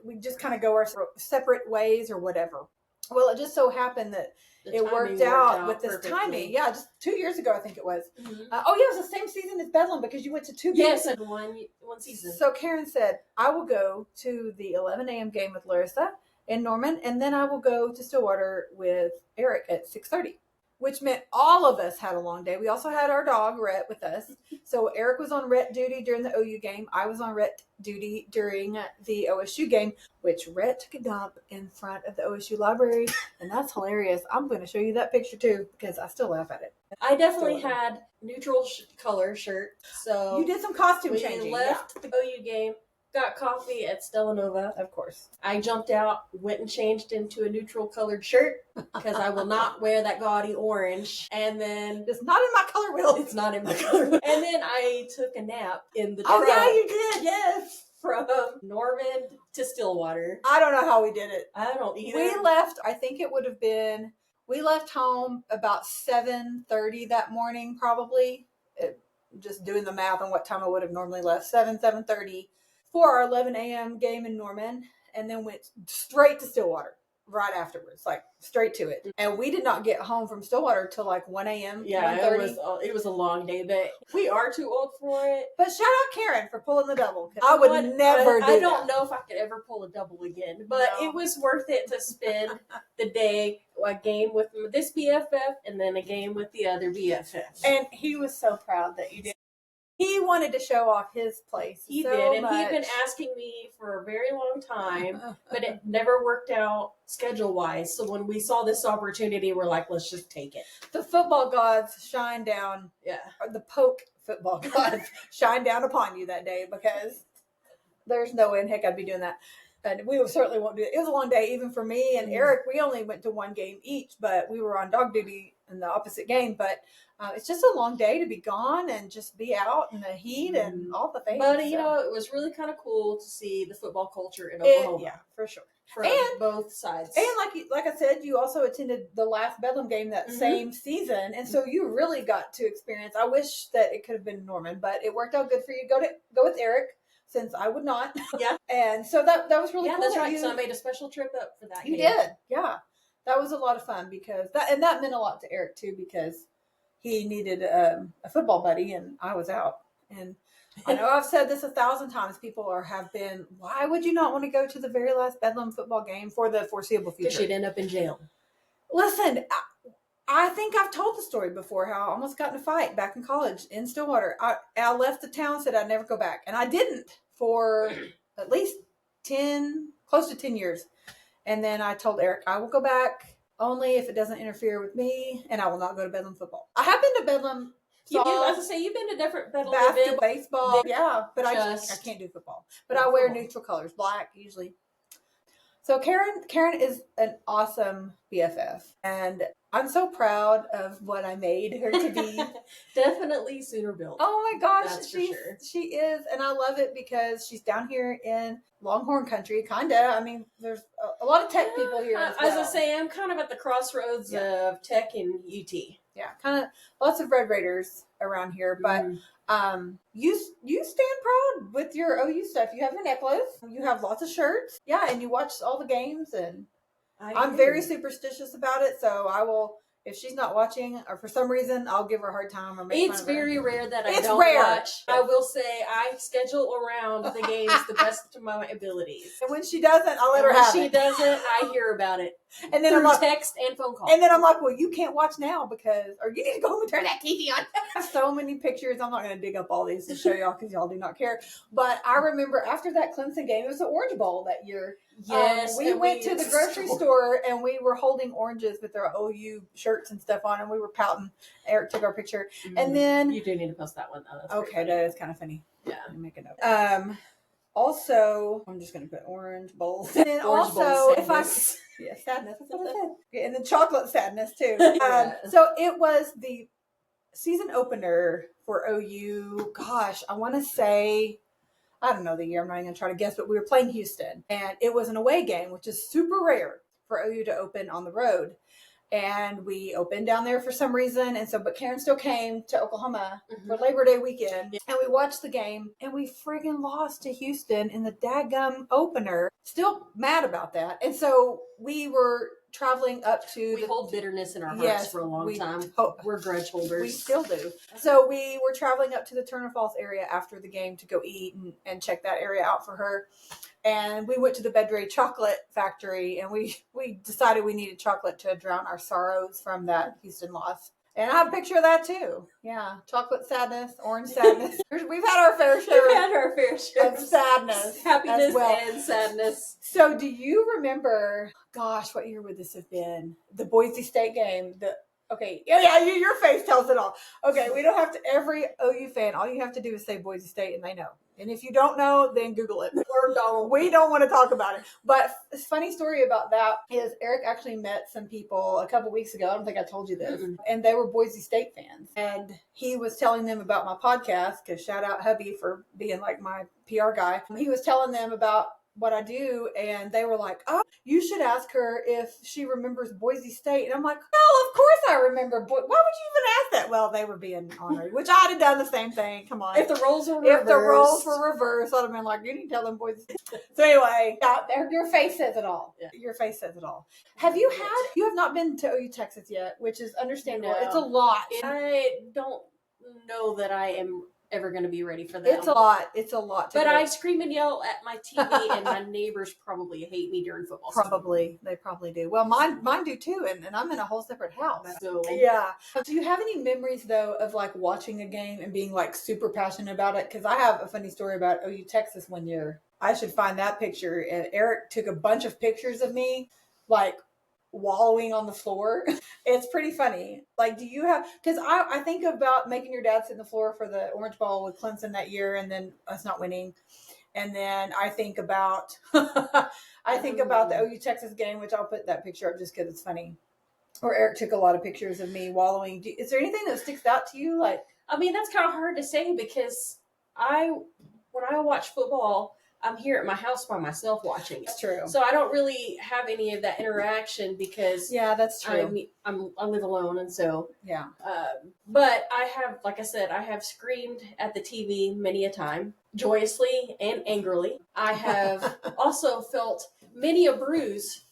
we just kind of go our separate ways or whatever. Well, it just so happened that it worked out with this perfectly. Timing. Yeah, just 2 years ago, I think it was. Mm-hmm. It was the same season as Bedlam, because you went to 2 games. Yes, one season. So Karen said, I will go to the 11 a.m. game with Larissa in Norman, and then I will go to Stillwater with Eric at 6:30. Which meant all of us had a long day. We also had our dog, Rhett, with us. So Eric was on Rhett duty during the OU game. I was on Rhett duty during the OSU game, which Rhett took a dump in front of the OSU library. And that's hilarious. I'm going to show you that picture too, because I still laugh at it. I definitely had neutral color shirt. So you did some costume changing. We left the OU game, got coffee at Stella Nova. Of course. I jumped out, went and changed into a neutral colored shirt, because I will not wear that gaudy orange. And then it's not in my color wheel. It's not in my color wheel. And then I took a nap in the truck. Oh yeah, you did. Yes. From Norman to Stillwater. I don't know how we did it. I don't either. We left, I think it would have been, we left home about 7:30 that morning, probably. Just doing the math on what time I would have normally left. 7:30. For our 11 a.m. game in Norman, and then went straight to Stillwater right afterwards, like straight to it. And we did not get home from Stillwater till like 1 a.m. Yeah, it was a long day, but we are too old for it. But shout out Karen for pulling the double. I would never do I don't know if I could ever pull a double again, but it was worth it to spend the day, a game with this BFF and then a game with the other BFF. And he was so proud that you did. He wanted to show off his place. He did, and he'd been asking me for a very long time, but it never worked out schedule-wise. So when we saw this opportunity, we're like, let's just take it. The football gods shine down. Yeah. Or the poke football gods shine down upon you that day, because there's no way in heck I'd be doing that. And we certainly won't do it. It was a long day, even for me and Eric. We only went to 1 game each, but we were on dog duty in the opposite game. But it's just a long day to be gone and just be out in the heat and all the things. But, it was really kind of cool to see the football culture in Oklahoma. Yeah, for sure. From both sides. And like I said, you also attended the last Bedlam game that same season. And so you really got to experience. I wish that it could have been Norman, but it worked out good for you. Go with Eric, since I would not. Yeah. And so that was really cool. Yeah, that's right. So I made a special trip up for that game. You did. Yeah. That was a lot of fun, because that meant a lot to Eric too, because he needed a football buddy and I was out. And I know I've said this 1,000 times. People have been, why would you not want to go to the very last Bedlam football game for the foreseeable future? Because you'd end up in jail. Listen, I think I've told the story before, how I almost got in a fight back in college in Stillwater. I left the town, said I'd never go back. And I didn't for at least close to 10 years. And then I told Eric, I will go back only if it doesn't interfere with me, and I will not go to Bedlam football. I have been to Bedlam. As I say, you've been to different Bedlam basketball, events. baseball, yeah, but I can't do football. But I wear neutral colors, black usually. So Karen is an awesome BFF, and I'm so proud of what I made her to be. Definitely Sooner built. Oh my gosh, that's for sure. She is, and I love it because she's down here in Longhorn country, kinda. I mean, there's a lot of tech people here as well. As I say, I'm kind of at the crossroads of tech and UT. Yeah, kind of lots of Red Raiders around here, but you stand proud with your OU stuff. You have your necklace, you have lots of shirts, yeah, and you watch all the games, and I'm very superstitious about it, so I will if she's not watching, or for some reason, I'll give her a hard time or make It's fun of her. very rare that I It's don't rare. watch. I will say I schedule around the games the best of my abilities. And when she doesn't, I'll let her When have she it. doesn't, I hear about it. And then through I'm like, text and phone call. And then I'm like, well, you can't watch now or you need to go home and turn that TV on. I have so many pictures. I'm not going to dig up all these to show y'all because y'all do not care. But I remember after that Clemson game, it was the Orange Bowl that year. Yes. We went to the grocery store and we were holding oranges with our OU shirts and stuff on, and we were pouting. Eric took our picture. And then you do need to post that one though. That's okay, that is kind of funny. Yeah. Let me make a note. Also, I'm just going to put orange bowls. And then Orange also, sadness. sadness. That's what I said. Okay, and then chocolate sadness too. Yeah. So it was the season opener for OU. Gosh, I want to say, I don't know the year. I'm not even going to try to guess, but we were playing Houston, and it was an away game, which is super rare for OU to open on the road. And we opened down there for some reason. And so, but Karen still came to Oklahoma for Labor Day weekend. And we watched the game and we friggin' lost to Houston in the daggum opener. Still mad about that. And so we were traveling up to we hold bitterness in our hearts for a long time. We're grudge holders. We still do. So we were traveling up to the Turner Falls area after the game to go eat and check that area out for her. And we went to the Bedray chocolate factory, and we decided we needed chocolate to drown our sorrows from that Houston loss. And I have a picture of that too. Yeah. Chocolate sadness, orange sadness. We've had our fair share. We've had our fair share of sadness. Happiness as well. And sadness. So do you remember, gosh, what year would this have been? The Boise State game. Okay. Yeah, your face tells it all. Okay, we don't have to, every OU fan, all you have to do is say Boise State and they know. And if you don't know, then Google it. Or don't. We don't want to talk about it. But a funny story about that is Eric actually met some people a couple weeks ago. I don't think I told you this. Mm-mm. And they were Boise State fans. And he was telling them about my podcast, because shout out hubby for being like my PR guy. He was telling them about what I do, and they were like, oh, you should ask her if she remembers Boise State. And I'm like, well, of course I remember. Why would you even ask that? Well, they were being honored, which I'd have done the same thing. Come on. If the roles were reversed, I'd have been like, you need to tell them Boise State. So anyway, your face says it all. Yeah. Your face says it all. You have not been to OU, Texas yet, which is understandable. No. It's a lot. I don't know that I am ever going to be ready for that. It's a lot to but go. I scream and yell at my TV and my neighbors probably hate me during football season. They probably do. Well, mine do too, and I'm in a whole separate house. So yeah. Do you have any memories though of like watching a game and being like super passionate about it? Because I have a funny story about OU Texas one year. I should find that picture, and Eric took a bunch of pictures of me like wallowing on the floor. It's pretty funny. Like, do you have, because I think about making your dad sit on the floor for the Orange Bowl with Clemson that year and then us not winning. And then I think about the OU Texas game, which I'll put that picture up just because it's funny. Or Eric took a lot of pictures of me wallowing. Is there anything that sticks out to you? Like, I mean, that's kind of hard to say because when I watch football, I'm here at my house by myself watching it. That's true. So I don't really have any of that interaction because that's true. I live alone, and so yeah. But I have, like I said, I have screamed at the TV many a time, joyously and angrily. I have also felt many a bruise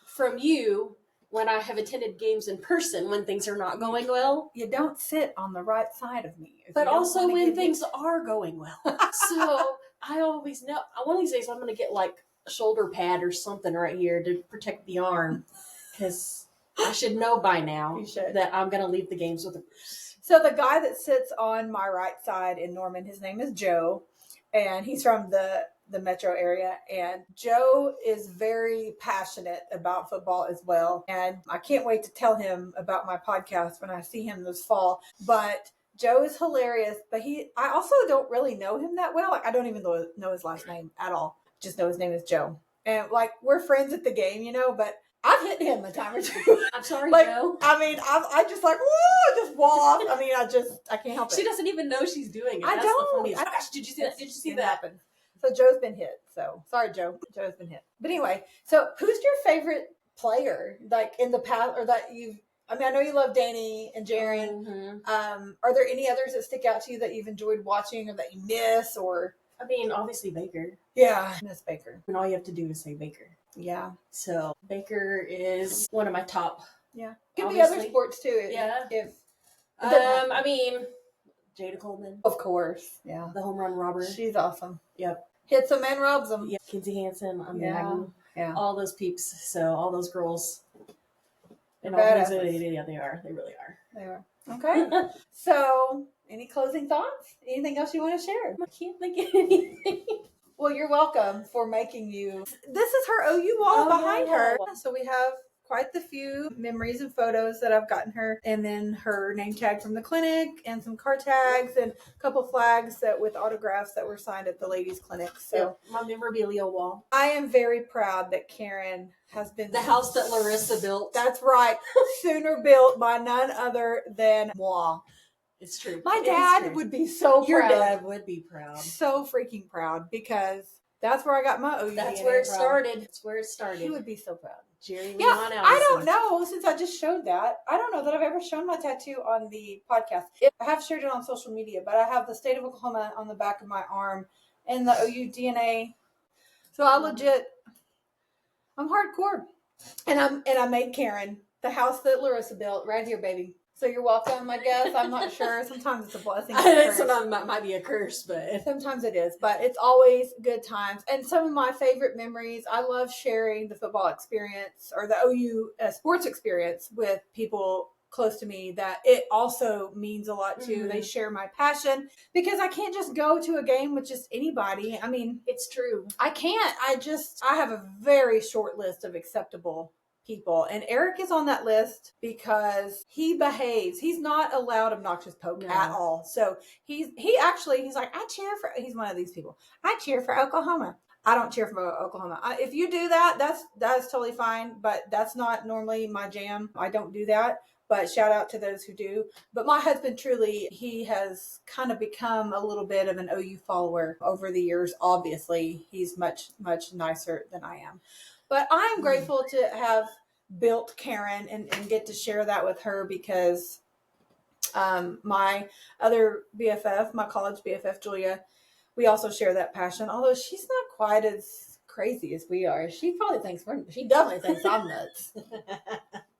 from you when I have attended games in person when things are not going well. You don't sit on the right side of me. But also when things are going well. So I always know. One of these days I'm going to get like a shoulder pad or something right here to protect the arm. Because I should know by now that I'm going to leave the games with a bruise. So the guy that sits on my right side in Norman, his name is Joe. And he's from the metro area. And Joe is very passionate about football as well. And I can't wait to tell him about my podcast when I see him this fall. But Joe is hilarious, but I also don't really know him that well. Like, I don't even know his last name at all. Just know his name is Joe. And like, we're friends at the game, but I've hit him a time or two. I'm sorry, like, Joe. I mean, I just like, woo, just wall off. I mean, I can't help it. She doesn't even know she's doing it. I That's don't. The funniest. Did you see that? Did you see that? Happen. So Joe's been hit. So sorry, Joe. Joe's been hit. But anyway, so who's your favorite player, like in the past, or that I know you love Danny and Jaren. Mm-hmm. Are there any others that stick out to you that you've enjoyed watching or that you miss? Or I mean, obviously Baker. Yeah, I miss Baker. And all you have to do is say Baker. Yeah. So Baker is one of my top Yeah. Could be Obviously. other sports too. Yeah. If I mean, Jada Coleman. of course. Yeah. The home run robber. She's awesome. Yep. Hits them and rubs them. Yeah. Kinsey Hansen. I mean, Yeah. all those peeps. So all those girls. And all Badasses. those, yeah, they are. They really are. They are. Okay. So, any closing thoughts? Anything else you want to share? I can't think of anything. Well, you're welcome for making you. This is her OU wall behind her. So we have quite the few memories and photos that I've gotten her, and then her name tag from the clinic, and some car tags, and a couple flags that with autographs that were signed at the ladies' clinic. So my memorabilia wall. I am very proud that Karen has been the house that Larissa built. That's right, Sooner built by none other than moi. It's true. My dad would be so proud. Your dad would be proud. So freaking proud, because that's where I got my OU. That's where it started. That's where it started. He would be so proud. Jerry yeah, I don't know, since I just showed that. I don't know that I've ever shown my tattoo on the podcast. I have shared it on social media, but I have the state of Oklahoma on the back of my arm and the OU DNA. So I'm hardcore. And I made Karen the house that Larissa built right here, baby. So you're welcome, I guess. I'm not sure. Sometimes it's a blessing. Sometimes it might be a curse, but sometimes it is. But it's always good times. And some of my favorite memories, I love sharing the football experience or the OU sports experience with people close to me that it also means a lot to. They share my passion, because I can't just go to a game with just anybody. I mean, it's true. I can't. I have a very short list of acceptable people, and Eric is on that list because he behaves. He's not a loud, obnoxious poke at all. So he's like, he's one of these people. I cheer for Oklahoma. I don't cheer for Oklahoma. If you do that, that's totally fine, but that's not normally my jam. I don't do that. But shout out to those who do. But my husband, truly, he has kind of become a little bit of an OU follower over the years. Obviously, he's much, much nicer than I am. But I'm grateful to have built Karen and get to share that with her, because my other BFF, my college BFF, Julia, we also share that passion. Although she's not quite as crazy as we are. She definitely thinks I'm nuts.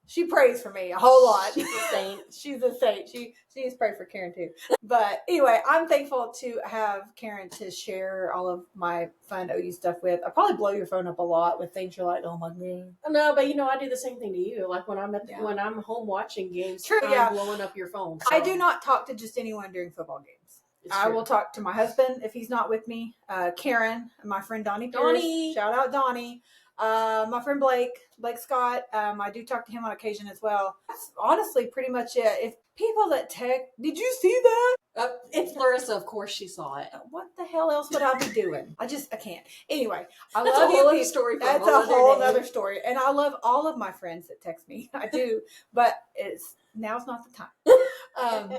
She prays for me a whole lot. She's a saint. She's a saint. She needs to pray for Karen too. But anyway, I'm thankful to have Karen to share all of my fun OU stuff with. I probably blow your phone up a lot with things you're like, oh my God. No, but I do the same thing to you. Like when I'm when I'm home watching games, true, I'm blowing up your phone. So. I do not talk to just anyone during football games. I will talk to my husband if he's not with me. Karen, my friend Donnie Pierce. Shout out Donnie. My friend Blake Scott, I do talk to him on occasion as well. That's honestly pretty much it. If people that did you see that? It's Larissa, of course she saw it. What the hell else would I be doing? I can't. Anyway, I That's love a whole other story. That's a whole other story. And I love all of my friends that text me. I do, but now's not the time.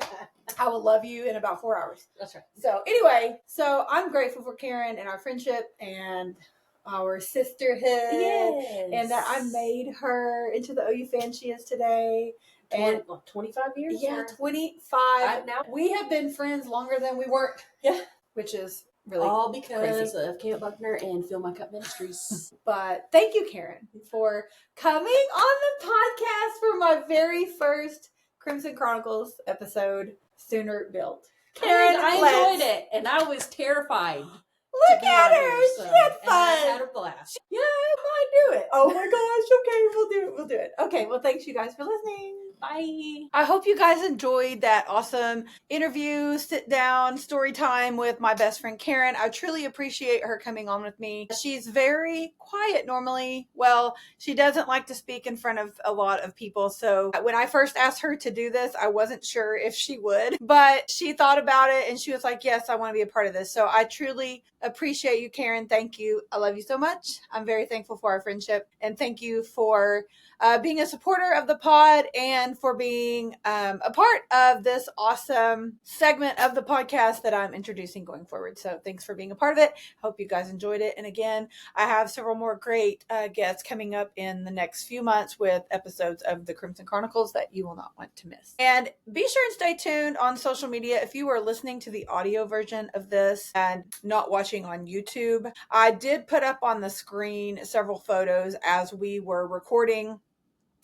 I will love you in about 4 hours. That's right. So anyway, I'm grateful for Karen and our friendship and our sisterhood, and that I made her into the OU fan she is today. And 25 years? Yeah, 25. Now we have been friends longer than we weren't. Yeah. Which is really all because crazy. Of Camp Buckner and Fill My Cup Ministries. But thank you, Karen, for coming on the podcast for my very first Crimson Chronicles episode, Sooner Built. Karen, I enjoyed it, and I was terrified. Look at her. She had fun. I had a blast. Yeah, I might do it. Oh my gosh. Okay, we'll do it. Okay, well, thanks you guys for listening. Bye. I hope you guys enjoyed that awesome interview, sit down, story time with my best friend Karen. I truly appreciate her coming on with me. She's very quiet normally. Well, she doesn't like to speak in front of a lot of people. So when I first asked her to do this, I wasn't sure if she would, but she thought about it and she was like, yes, I want to be a part of this. So I truly appreciate you, Karen. Thank you. I love you so much. I'm very thankful for our friendship, and thank you for being a supporter of the pod and for being a part of this awesome segment of the podcast that I'm introducing going forward. So thanks for being a part of it. Hope you guys enjoyed it. And again, I have several more great guests coming up in the next few months with episodes of the Crimson Chronicles that you will not want to miss. And be sure and stay tuned on social media. If you are listening to the audio version of this and not watching on YouTube, I did put up on the screen several photos as we were recording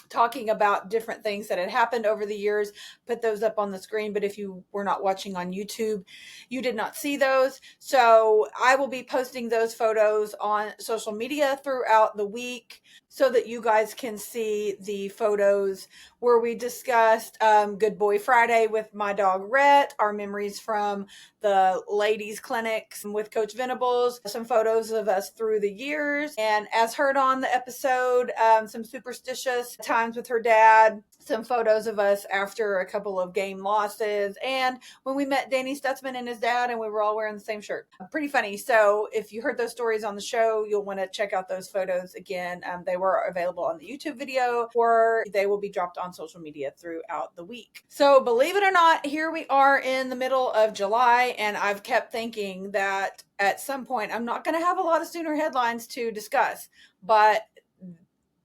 talking about different things that had happened over the years. Put those up on the screen, but if you were not watching on YouTube, you did not see those. So I will be posting those photos on social media throughout the week so that you guys can see the photos where we discussed Good Boy Friday with my dog Rhett, our memories from the ladies clinics with Coach Venables, some photos of us through the years, and as heard on the episode, some superstitious times with her dad, some photos of us after a couple of game losses, and when we met Danny Stutzman and his dad and we were all wearing the same shirt. Pretty funny. So if you heard those stories on the show, you'll want to check out those photos again. They were available on the YouTube video, or they will be dropped on social media throughout the week. So believe it or not, here we are in the middle of July, and I've kept thinking that at some point I'm not going to have a lot of Sooner headlines to discuss, but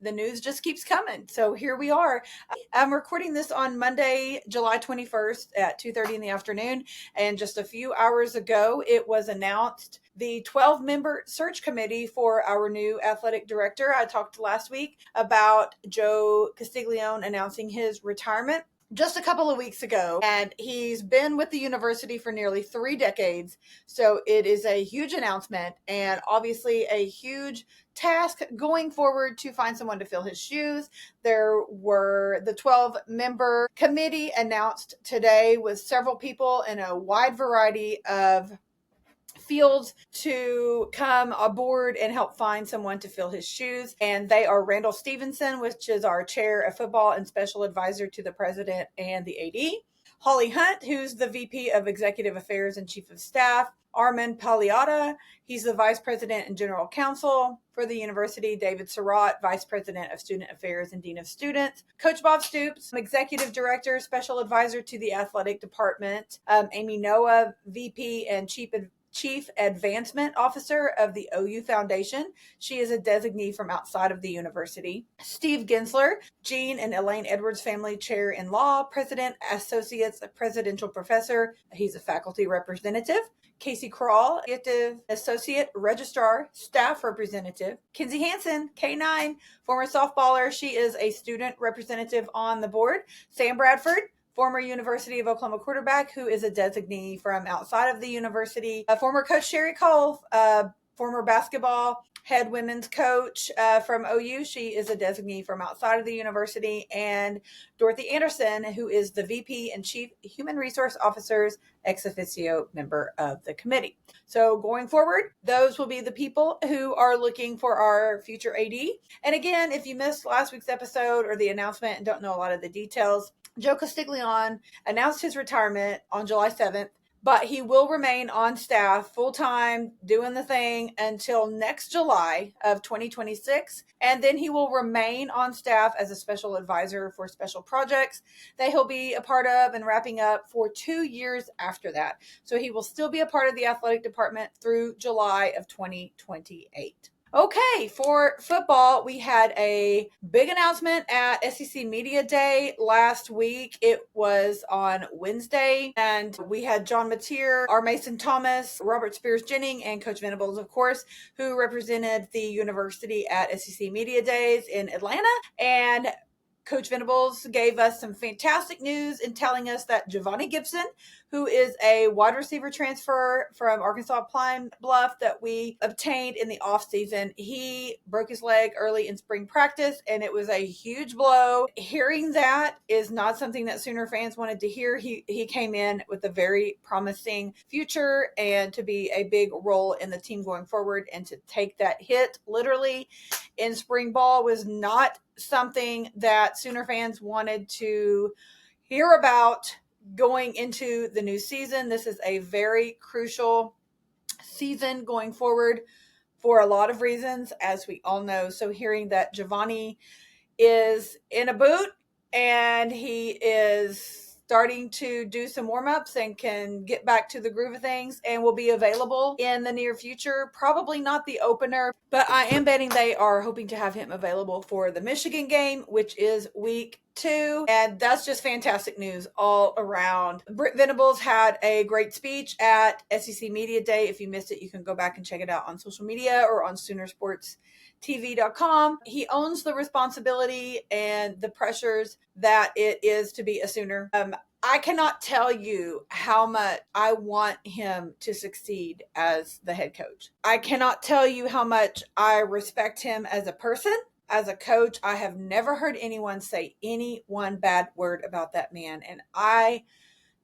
the news just keeps coming. So here we are. I'm recording this on Monday, July 21st at 2:30 in the afternoon. And just a few hours ago, it was announced the 12-member search committee for our new athletic director. I talked last week about Joe Castiglione announcing his retirement just a couple of weeks ago, and he's been with the university for nearly 3 decades. So it is a huge announcement and obviously a huge task going forward to find someone to fill his shoes. There were the 12-member committee announced today with several people in a wide variety of fields to come aboard and help find someone to fill his shoes. And they are Randall Stevenson, which is our chair of football and special advisor to the president and the AD. Holly Hunt, who's the VP of Executive Affairs and Chief of Staff. Armand Pagliata, he's the Vice President and General Counsel for the university. David Surratt, Vice President of Student Affairs and Dean of Students. Coach Bob Stoops, Executive Director, Special Advisor to the Athletic Department. Amy Noah, VP and Chief Advancement Officer of the OU Foundation. She is a designee from outside of the university. Steve Gensler, Jean and Elaine Edwards Family Chair in Law, President, Associates Presidential Professor. He's a faculty representative. Casey Crawl, Associate Registrar, Staff Representative. Kinsey Hansen, K9, former softballer. She is a student representative on the board. Sam Bradford, former University of Oklahoma quarterback, who is a designee from outside of the university. Former coach Sherry Cole, former basketball head women's coach from OU. She is a designee from outside of the university. And Dorothy Anderson, who is the VP and Chief Human Resource Officer's ex officio member of the committee. So going forward, those will be the people who are looking for our future AD. And again, if you missed last week's episode or the announcement and don't know a lot of the details, Joe Castiglione announced his retirement on July 7th, but he will remain on staff full-time doing the thing until next July of 2026. And then he will remain on staff as a special advisor for special projects that he'll be a part of and wrapping up for 2 years after that. So he will still be a part of the athletic department through July of 2028. Okay, for football, we had a big announcement at SEC Media Day last week. It was on Wednesday, and we had John Mateer, R. Mason Thomas, Robert Spears Jennings, and Coach Venables, of course, who represented the university at SEC Media Days in Atlanta. And Coach Venables gave us some fantastic news in telling us that Giovanni Gibson, who is a wide receiver transfer from Arkansas Pine Bluff that we obtained in the offseason, he broke his leg early in spring practice, and it was a huge blow. Hearing that is not something that Sooner fans wanted to hear. He came in with a very promising future and to be a big role in the team going forward, and to take that hit literally in spring ball was not something that Sooner fans wanted to hear about going into the new season. This is a very crucial season going forward for a lot of reasons, as we all know. So hearing that Giovanni is in a boot and he is starting to do some warm-ups and can get back to the groove of things and will be available in the near future. Probably not the opener, but I am betting they are hoping to have him available for the Michigan game, which is week too. And that's just fantastic news all around. Britt Venables had a great speech at SEC Media Day. If you missed it, you can go back and check it out on social media or on SoonerSportsTV.com. He owns the responsibility and the pressures that it is to be a Sooner. I cannot tell you how much I want him to succeed as the head coach. I cannot tell you how much I respect him as a person. As a coach, I have never heard anyone say any one bad word about that man. And I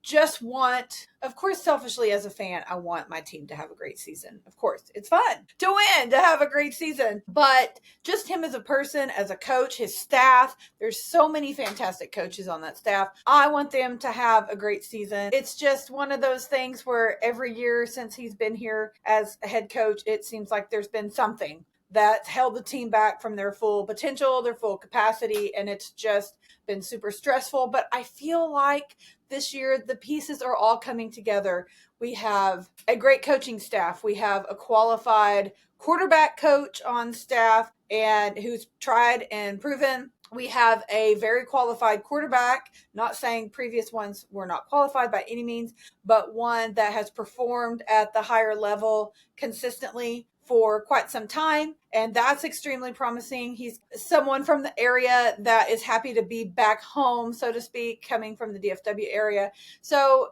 just want, of course, selfishly as a fan, I want my team to have a great season. Of course, it's fun to win, to have a great season. But just him as a person, as a coach, his staff, there's so many fantastic coaches on that staff. I want them to have a great season. It's just one of those things where every year since he's been here as a head coach, it seems like there's been something that's held the team back from their full potential, their full capacity, and it's just been super stressful. But I feel like this year the pieces are all coming together. We have a great coaching staff. We have a qualified quarterback coach on staff and who's tried and proven. We have a very qualified quarterback, not saying previous ones were not qualified by any means, but one that has performed at the higher level consistently for quite some time, and that's extremely promising. He's someone from the area that is happy to be back home, so to speak, coming from the DFW area. So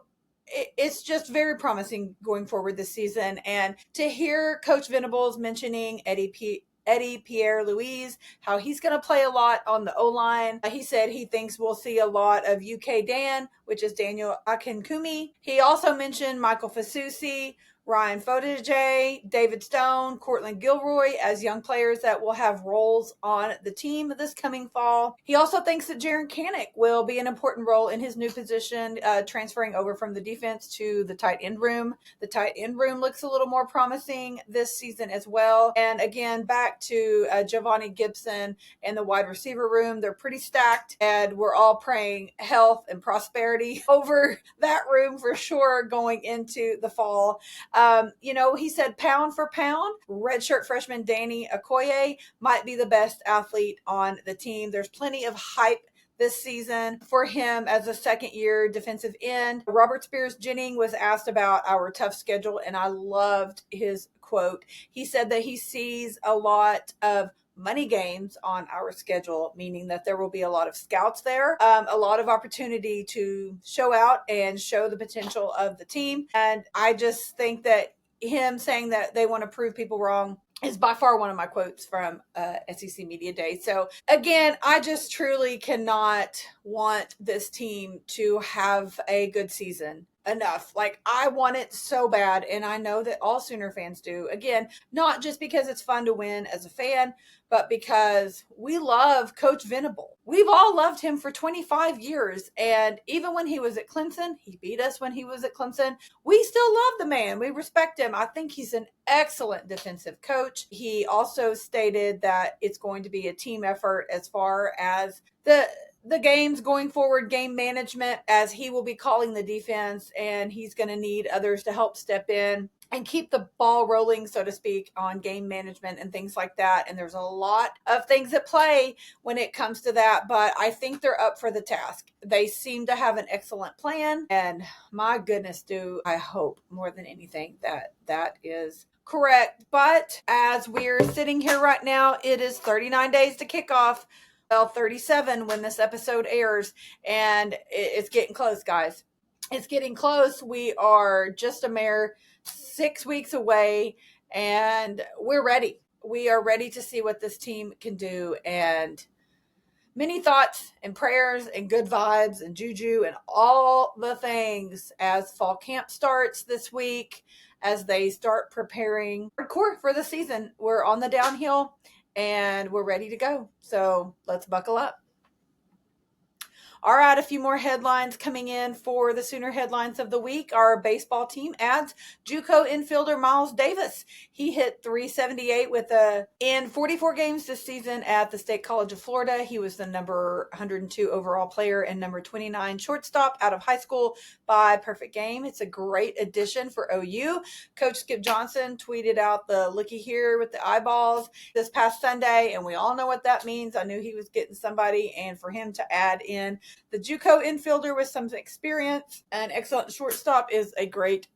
it's just very promising going forward this season. And to hear Coach Venables mentioning Eddie Pierre-Louis, how he's going to play a lot on the O-line. He said he thinks we'll see a lot of UK Dan, which is Daniel Akinkumi. He also mentioned Michael Fasusi, Ryan Fodige, David Stone, Cortland Gilroy as young players that will have roles on the team this coming fall. He also thinks that Jaron Kanek will be an important role in his new position, transferring over from the defense to the tight end room. The tight end room looks a little more promising this season as well. And again, back to Giovanni Gibson and the wide receiver room. They're pretty stacked, and we're all praying health and prosperity over that room for sure going into the fall. He said pound for pound, redshirt freshman Danny Okoye might be the best athlete on the team. There's plenty of hype this season for him as a second-year defensive end. Robert Spears Jennings was asked about our tough schedule, and I loved his quote. He said that he sees a lot of money games on our schedule, meaning that there will be a lot of scouts there, a lot of opportunity to show out and show the potential of the team. And I just think that him saying that they want to prove people wrong is by far one of my quotes from SEC Media Day. So again, I just truly cannot want this team to have a good season enough. Like, I want it so bad, and I know that all Sooner fans do. Again, not just because it's fun to win as a fan, but because we love Coach Venable. We've all loved him for 25 years, and even when he was at Clemson, he beat us when he was at Clemson. We still love the man. We respect him. I think he's an excellent defensive coach. He also stated that it's going to be a team effort as far as the games going forward, game management, as he will be calling the defense, and he's going to need others to help step in and keep the ball rolling, so to speak, on game management and things like that. And there's a lot of things at play when it comes to that, but I think they're up for the task. They seem to have an excellent plan, and my goodness, do I hope more than anything that is correct. But as we're sitting here right now, it is 39 days to kickoff. Well, 37 when this episode airs, and it's getting close, guys. It's getting close. We are just a mere 6 weeks away, and we're ready. We are ready to see what this team can do, and many thoughts and prayers and good vibes and juju and all the things as fall camp starts this week, as they start preparing hardcore for the season. We're on the downhill, and we're ready to go. So let's buckle up. All right, a few more headlines coming in for the Sooner headlines of the week. Our baseball team adds JUCO infielder Miles Davis. He hit .378 in 44 games this season at the State College of Florida. He was the number 102 overall player and number 29 shortstop out of high school by perfect game. It's a great addition for OU. Coach Skip Johnson tweeted out the looky here with the eyeballs this past Sunday, and we all know what that means. I knew he was getting somebody, and for him to add in the JUCO infielder with some experience, an excellent shortstop, is a great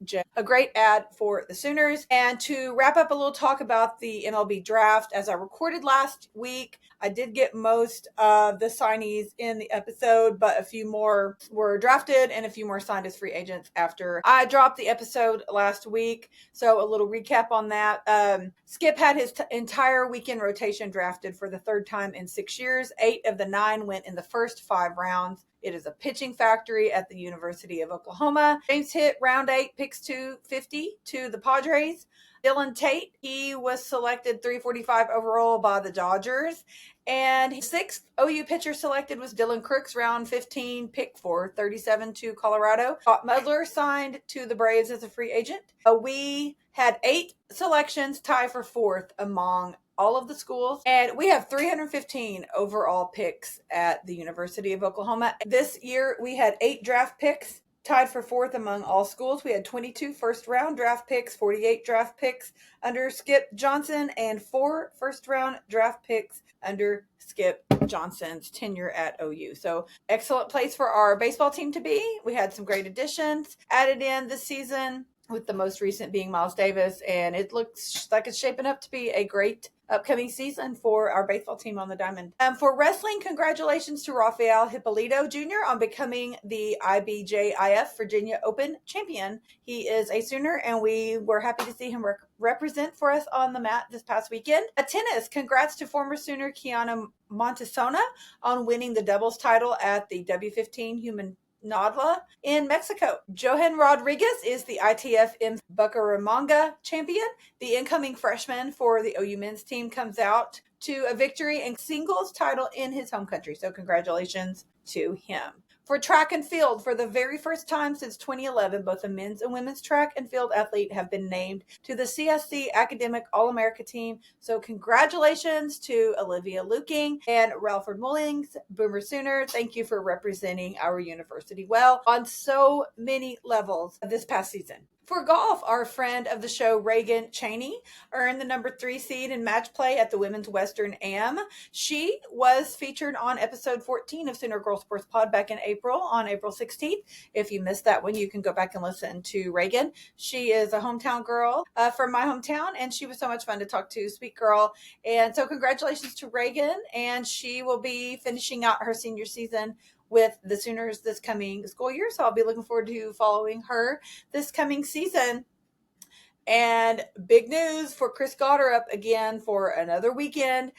add for the Sooners. And to wrap up a little talk about the MLB draft, as I recorded last week, I did get most of the signees in the episode, but a few more were drafted and a few more signed as free agents after I dropped the episode last week. So a little recap on that. Skip had his entire weekend rotation drafted for the third time in 6 years. 8 of the 9 went in the first 5 rounds. It is a pitching factory at the University of Oklahoma. James hit round 8, picks 250 to the Padres. Dylan Tate, he was selected 345 overall by the Dodgers. And 6th OU pitcher selected was Dylan Crooks, round 15, pick 437 to Colorado. Scott Mudler signed to the Braves as a free agent. We had 8 selections, tie for 4th among all of the schools, and we have 315 overall picks at the University of Oklahoma. This year we had 8 draft picks, tied for 4th among all schools. We had 22 first-round draft picks, 48 draft picks under Skip Johnson, and 4 first-round draft picks under Skip Johnson's tenure at OU. So excellent place for our baseball team to be. We had some great additions added in this season, with the most recent being Miles Davis, and it looks like it's shaping up to be a great upcoming season for our baseball team on the diamond. For wrestling, congratulations to Rafael Hippolito Jr. on becoming the IBJIF Virginia Open champion. He is a Sooner, and we were happy to see him represent for us on the mat this past weekend. Tennis, congrats to former Sooner Kiana Montesona on winning the doubles title at the W15 Human Nadla in Mexico. Johan Rodriguez is the ITF in Bucaramanga champion. The incoming freshman for the OU men's team comes out to a victory and singles title in his home country. So congratulations to him. For track and field, for the very first time since 2011, both a men's and women's track and field athlete have been named to the CSC Academic All-America team. So congratulations to Olivia Luking and Ralford Mullings, Boomer Sooner. Thank you for representing our university well on so many levels this past season. For golf, our friend of the show, Reagan Cheney, earned the number 3 seed in match play at the Women's Western Am. She was featured on episode 14 of Sooner Girl Sports Pod back in April, on April 16th. If you missed that one, you can go back and listen to Reagan. She is a hometown girl from my hometown, and she was so much fun to talk to. Sweet girl. And so congratulations to Reagan, and she will be finishing out her senior season with the Sooners this coming school year. So I'll be looking forward to following her this coming season. And big news for Chris Gotterup again for another weekend.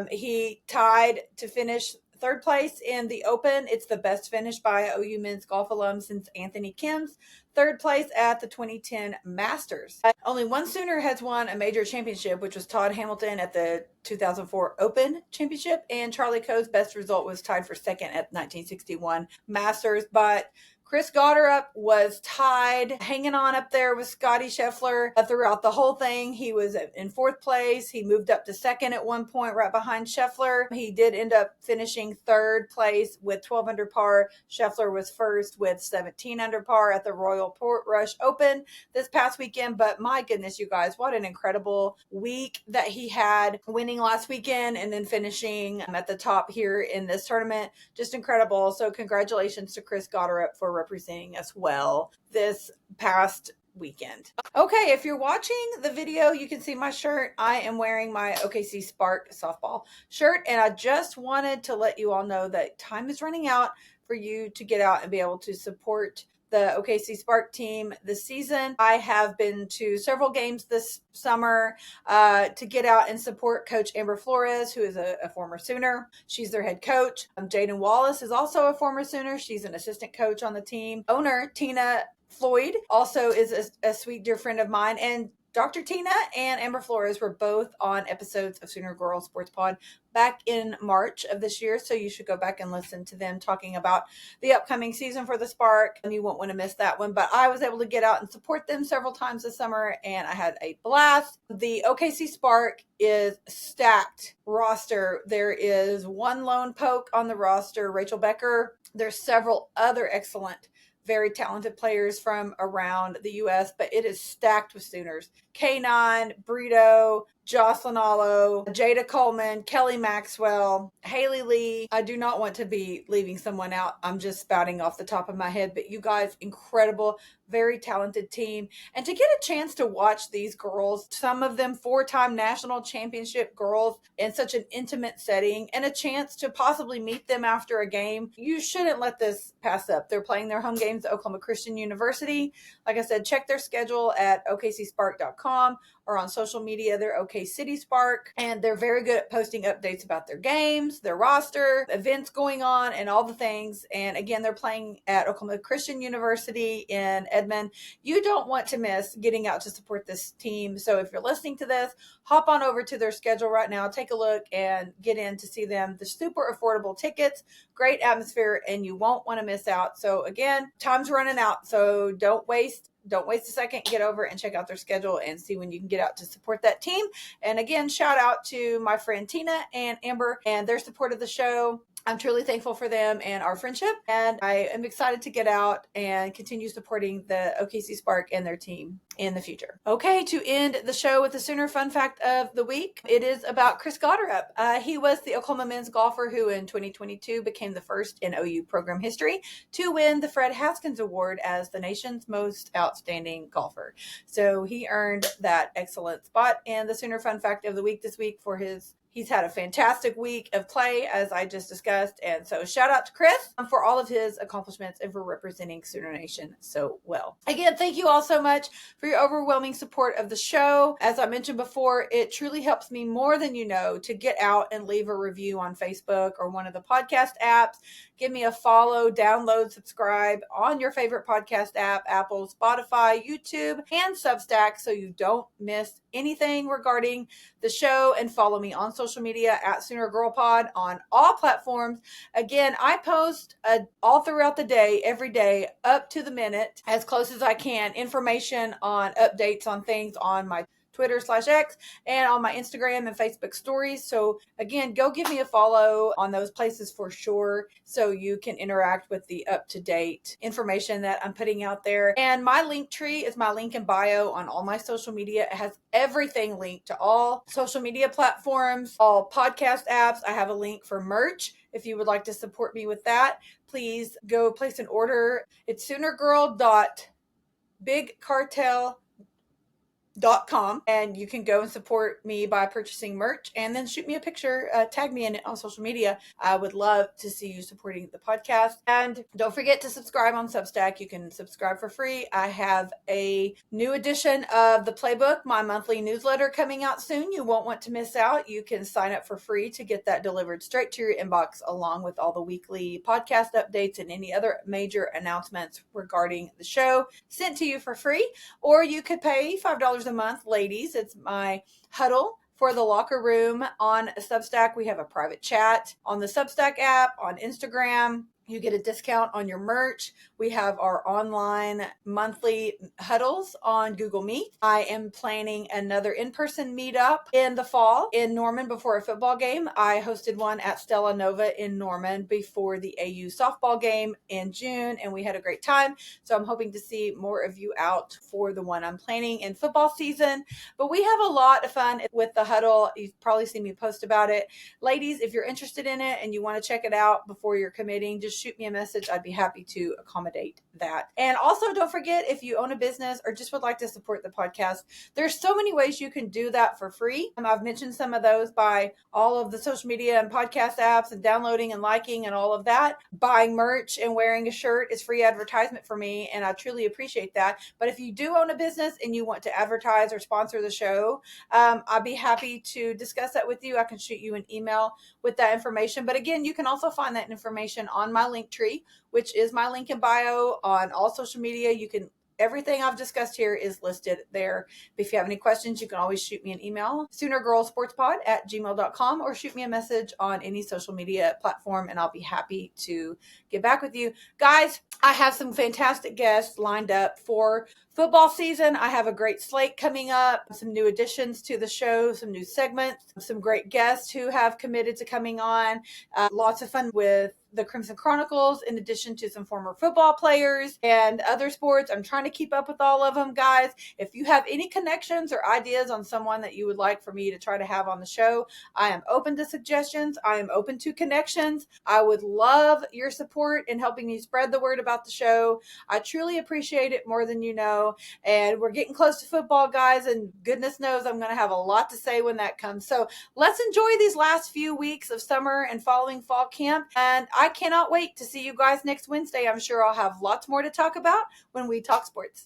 He tied to finish 3rd place in the Open. It's the best finish by OU men's golf alum since Anthony Kim's 3rd place at the 2010 Masters. Only one Sooner has won a major championship, which was Todd Hamilton at the 2004 Open Championship, and Charlie Coe's best result was tied for 2nd at 1961 Masters. But Chris Gotterup was tied, hanging on up there with Scotty Scheffler throughout the whole thing. He was in 4th place. He moved up to 2nd at one point, right behind Scheffler. He did end up finishing 3rd place with 12 under par. Scheffler was 1st with 17 under par at the Royal Portrush Open this past weekend. But my goodness, you guys, what an incredible week that he had, winning last weekend and then finishing at the top here in this tournament. Just incredible. So congratulations to Chris Gotterup for representing us well this past weekend. Okay, if you're watching the video, you can see my shirt. I am wearing my OKC Spark softball shirt, and I just wanted to let you all know that time is running out for you to get out and be able to support the OKC Spark team this season. I have been to several games this summer to get out and support Coach Amber Flores, who is a former Sooner. She's their head coach. Jaden Wallace is also a former Sooner. She's an assistant coach on the team. Owner Tina Floyd also is a sweet dear friend of mine, and Dr. Tina and Amber Flores were both on episodes of Sooner Girl Sports Pod back in March of this year, so you should go back and listen to them talking about the upcoming season for the Spark, and you won't want to miss that one. But I was able to get out and support them several times this summer, and I had a blast. The OKC Spark is stacked roster. There is one lone poke on the roster, Rachel Becker. There's several other excellent, very talented players from around the U.S., but it is stacked with Sooners. K9, Brito, Jocelyn Allo, Jada Coleman, Kelly Maxwell, Haley Lee. I do not want to be leaving someone out. I'm just spouting off the top of my head, but you guys, incredible, very talented team. And to get a chance to watch these girls, some of them 4-time national championship girls, in such an intimate setting, and a chance to possibly meet them after a game, you shouldn't let this pass up. They're playing their home games at Oklahoma Christian University. Like I said, check their schedule at okcspark.com or on social media. They're OK City Spark, and they're very good at posting updates about their games, their roster, events going on, and all the things. And again, they're playing at Oklahoma Christian University in Edmond. You don't want to miss getting out to support this team. So if you're listening to this, hop on over to their schedule right now, take a look, and get in to see them. The super affordable tickets, great atmosphere, and you won't want to miss out. So again, time's running out, so don't waste a second. Get over and check out their schedule and see when you can get out to support that team. And again, shout out to my friend Tina and Amber and their support of the show. I'm truly thankful for them and our friendship, and I am excited to get out and continue supporting the OKC Spark and their team in the future. Okay, to end the show with the Sooner fun fact of the week, it is about Chris Gotterup. He was the Oklahoma men's golfer who in 2022 became the first in OU program history to win the Fred Haskins Award as the nation's most outstanding golfer. So he earned that excellent spot in the Sooner fun fact of the week this week for he's had a fantastic week of play, as I just discussed. And so shout out to Chris for all of his accomplishments and for representing Sooner Nation so well. Again, thank you all so much for your overwhelming support of the show. As I mentioned before, it truly helps me more than you know to get out and leave a review on Facebook or one of the podcast apps. Give me a follow, download, subscribe on your favorite podcast app, Apple, Spotify, YouTube, and Substack, so you don't miss anything regarding the show, and follow me on social media at Sooner Girl Pod on all platforms. Again, I post all throughout the day, every day, up to the minute, as close as I can, information on updates on things on my Twitter/X and on my Instagram and Facebook stories. So again, go give me a follow on those places for sure, so you can interact with the up-to-date information that I'm putting out there. And my link tree is my link in bio on all my social media. It has everything linked to all social media platforms, all podcast apps. I have a link for merch. If you would like to support me with that, please go place an order. It's soonergirl.bigcartel.com, and you can go and support me by purchasing merch and then shoot me a picture, tag me in it on social media. I would love to see you supporting the podcast. And don't forget to subscribe on Substack. You can subscribe for free. I have a new edition of the Playbook, my monthly newsletter, coming out soon. You won't want to miss out. You can sign up for free to get that delivered straight to your inbox, along with all the weekly podcast updates and any other major announcements regarding the show sent to you for free. Or you could pay $5 a month, ladies. It's my huddle for the locker room on Substack. We have a private chat on the Substack app, on Instagram. You get a discount on your merch. We have our online monthly huddles on Google Meet. I am planning another in-person meetup in the fall in Norman before a football game. I hosted one at Stella Nova in Norman before the AU softball game in June, and we had a great time. So I'm hoping to see more of you out for the one I'm planning in football season. But we have a lot of fun with the huddle. You've probably seen me post about it. Ladies, if you're interested in it and you want to check it out before you're committing, just shoot me a message. I'd be happy to accommodate that. And also, don't forget, if you own a business or just would like to support the podcast, there's so many ways you can do that for free. I've mentioned some of those by all of the social media and podcast apps, and downloading and liking and all of that. Buying merch and wearing a shirt is free advertisement for me, and I truly appreciate that. But if you do own a business and you want to advertise or sponsor the show, I'd be happy to discuss that with you. I can shoot you an email with that information. But again, you can also find that information on my link tree, which is my link in bio on all social media. You can Everything I've discussed here is listed there. If you have any questions, you can always shoot me an email, soonergirlsportspod@gmail.com, or shoot me a message on any social media platform, and I'll be happy to get back with you. Guys, I have some fantastic guests lined up for football season. I have a great slate coming up, some new additions to the show, some new segments, some great guests who have committed to coming on. Lots of fun with the Crimson Chronicles, in addition to some former football players and other sports. I'm trying to keep up with all of them, guys. If you have any connections or ideas on someone that you would like for me to try to have on the show, I am open to suggestions. I am open to connections. I would love your support in helping me spread the word about the show. I truly appreciate it more than you know. And we're getting close to football, guys, and goodness knows I'm going to have a lot to say when that comes. So let's enjoy these last few weeks of summer and following fall camp. And I cannot wait to see you guys next Wednesday. I'm sure I'll have lots more to talk about when we talk sports.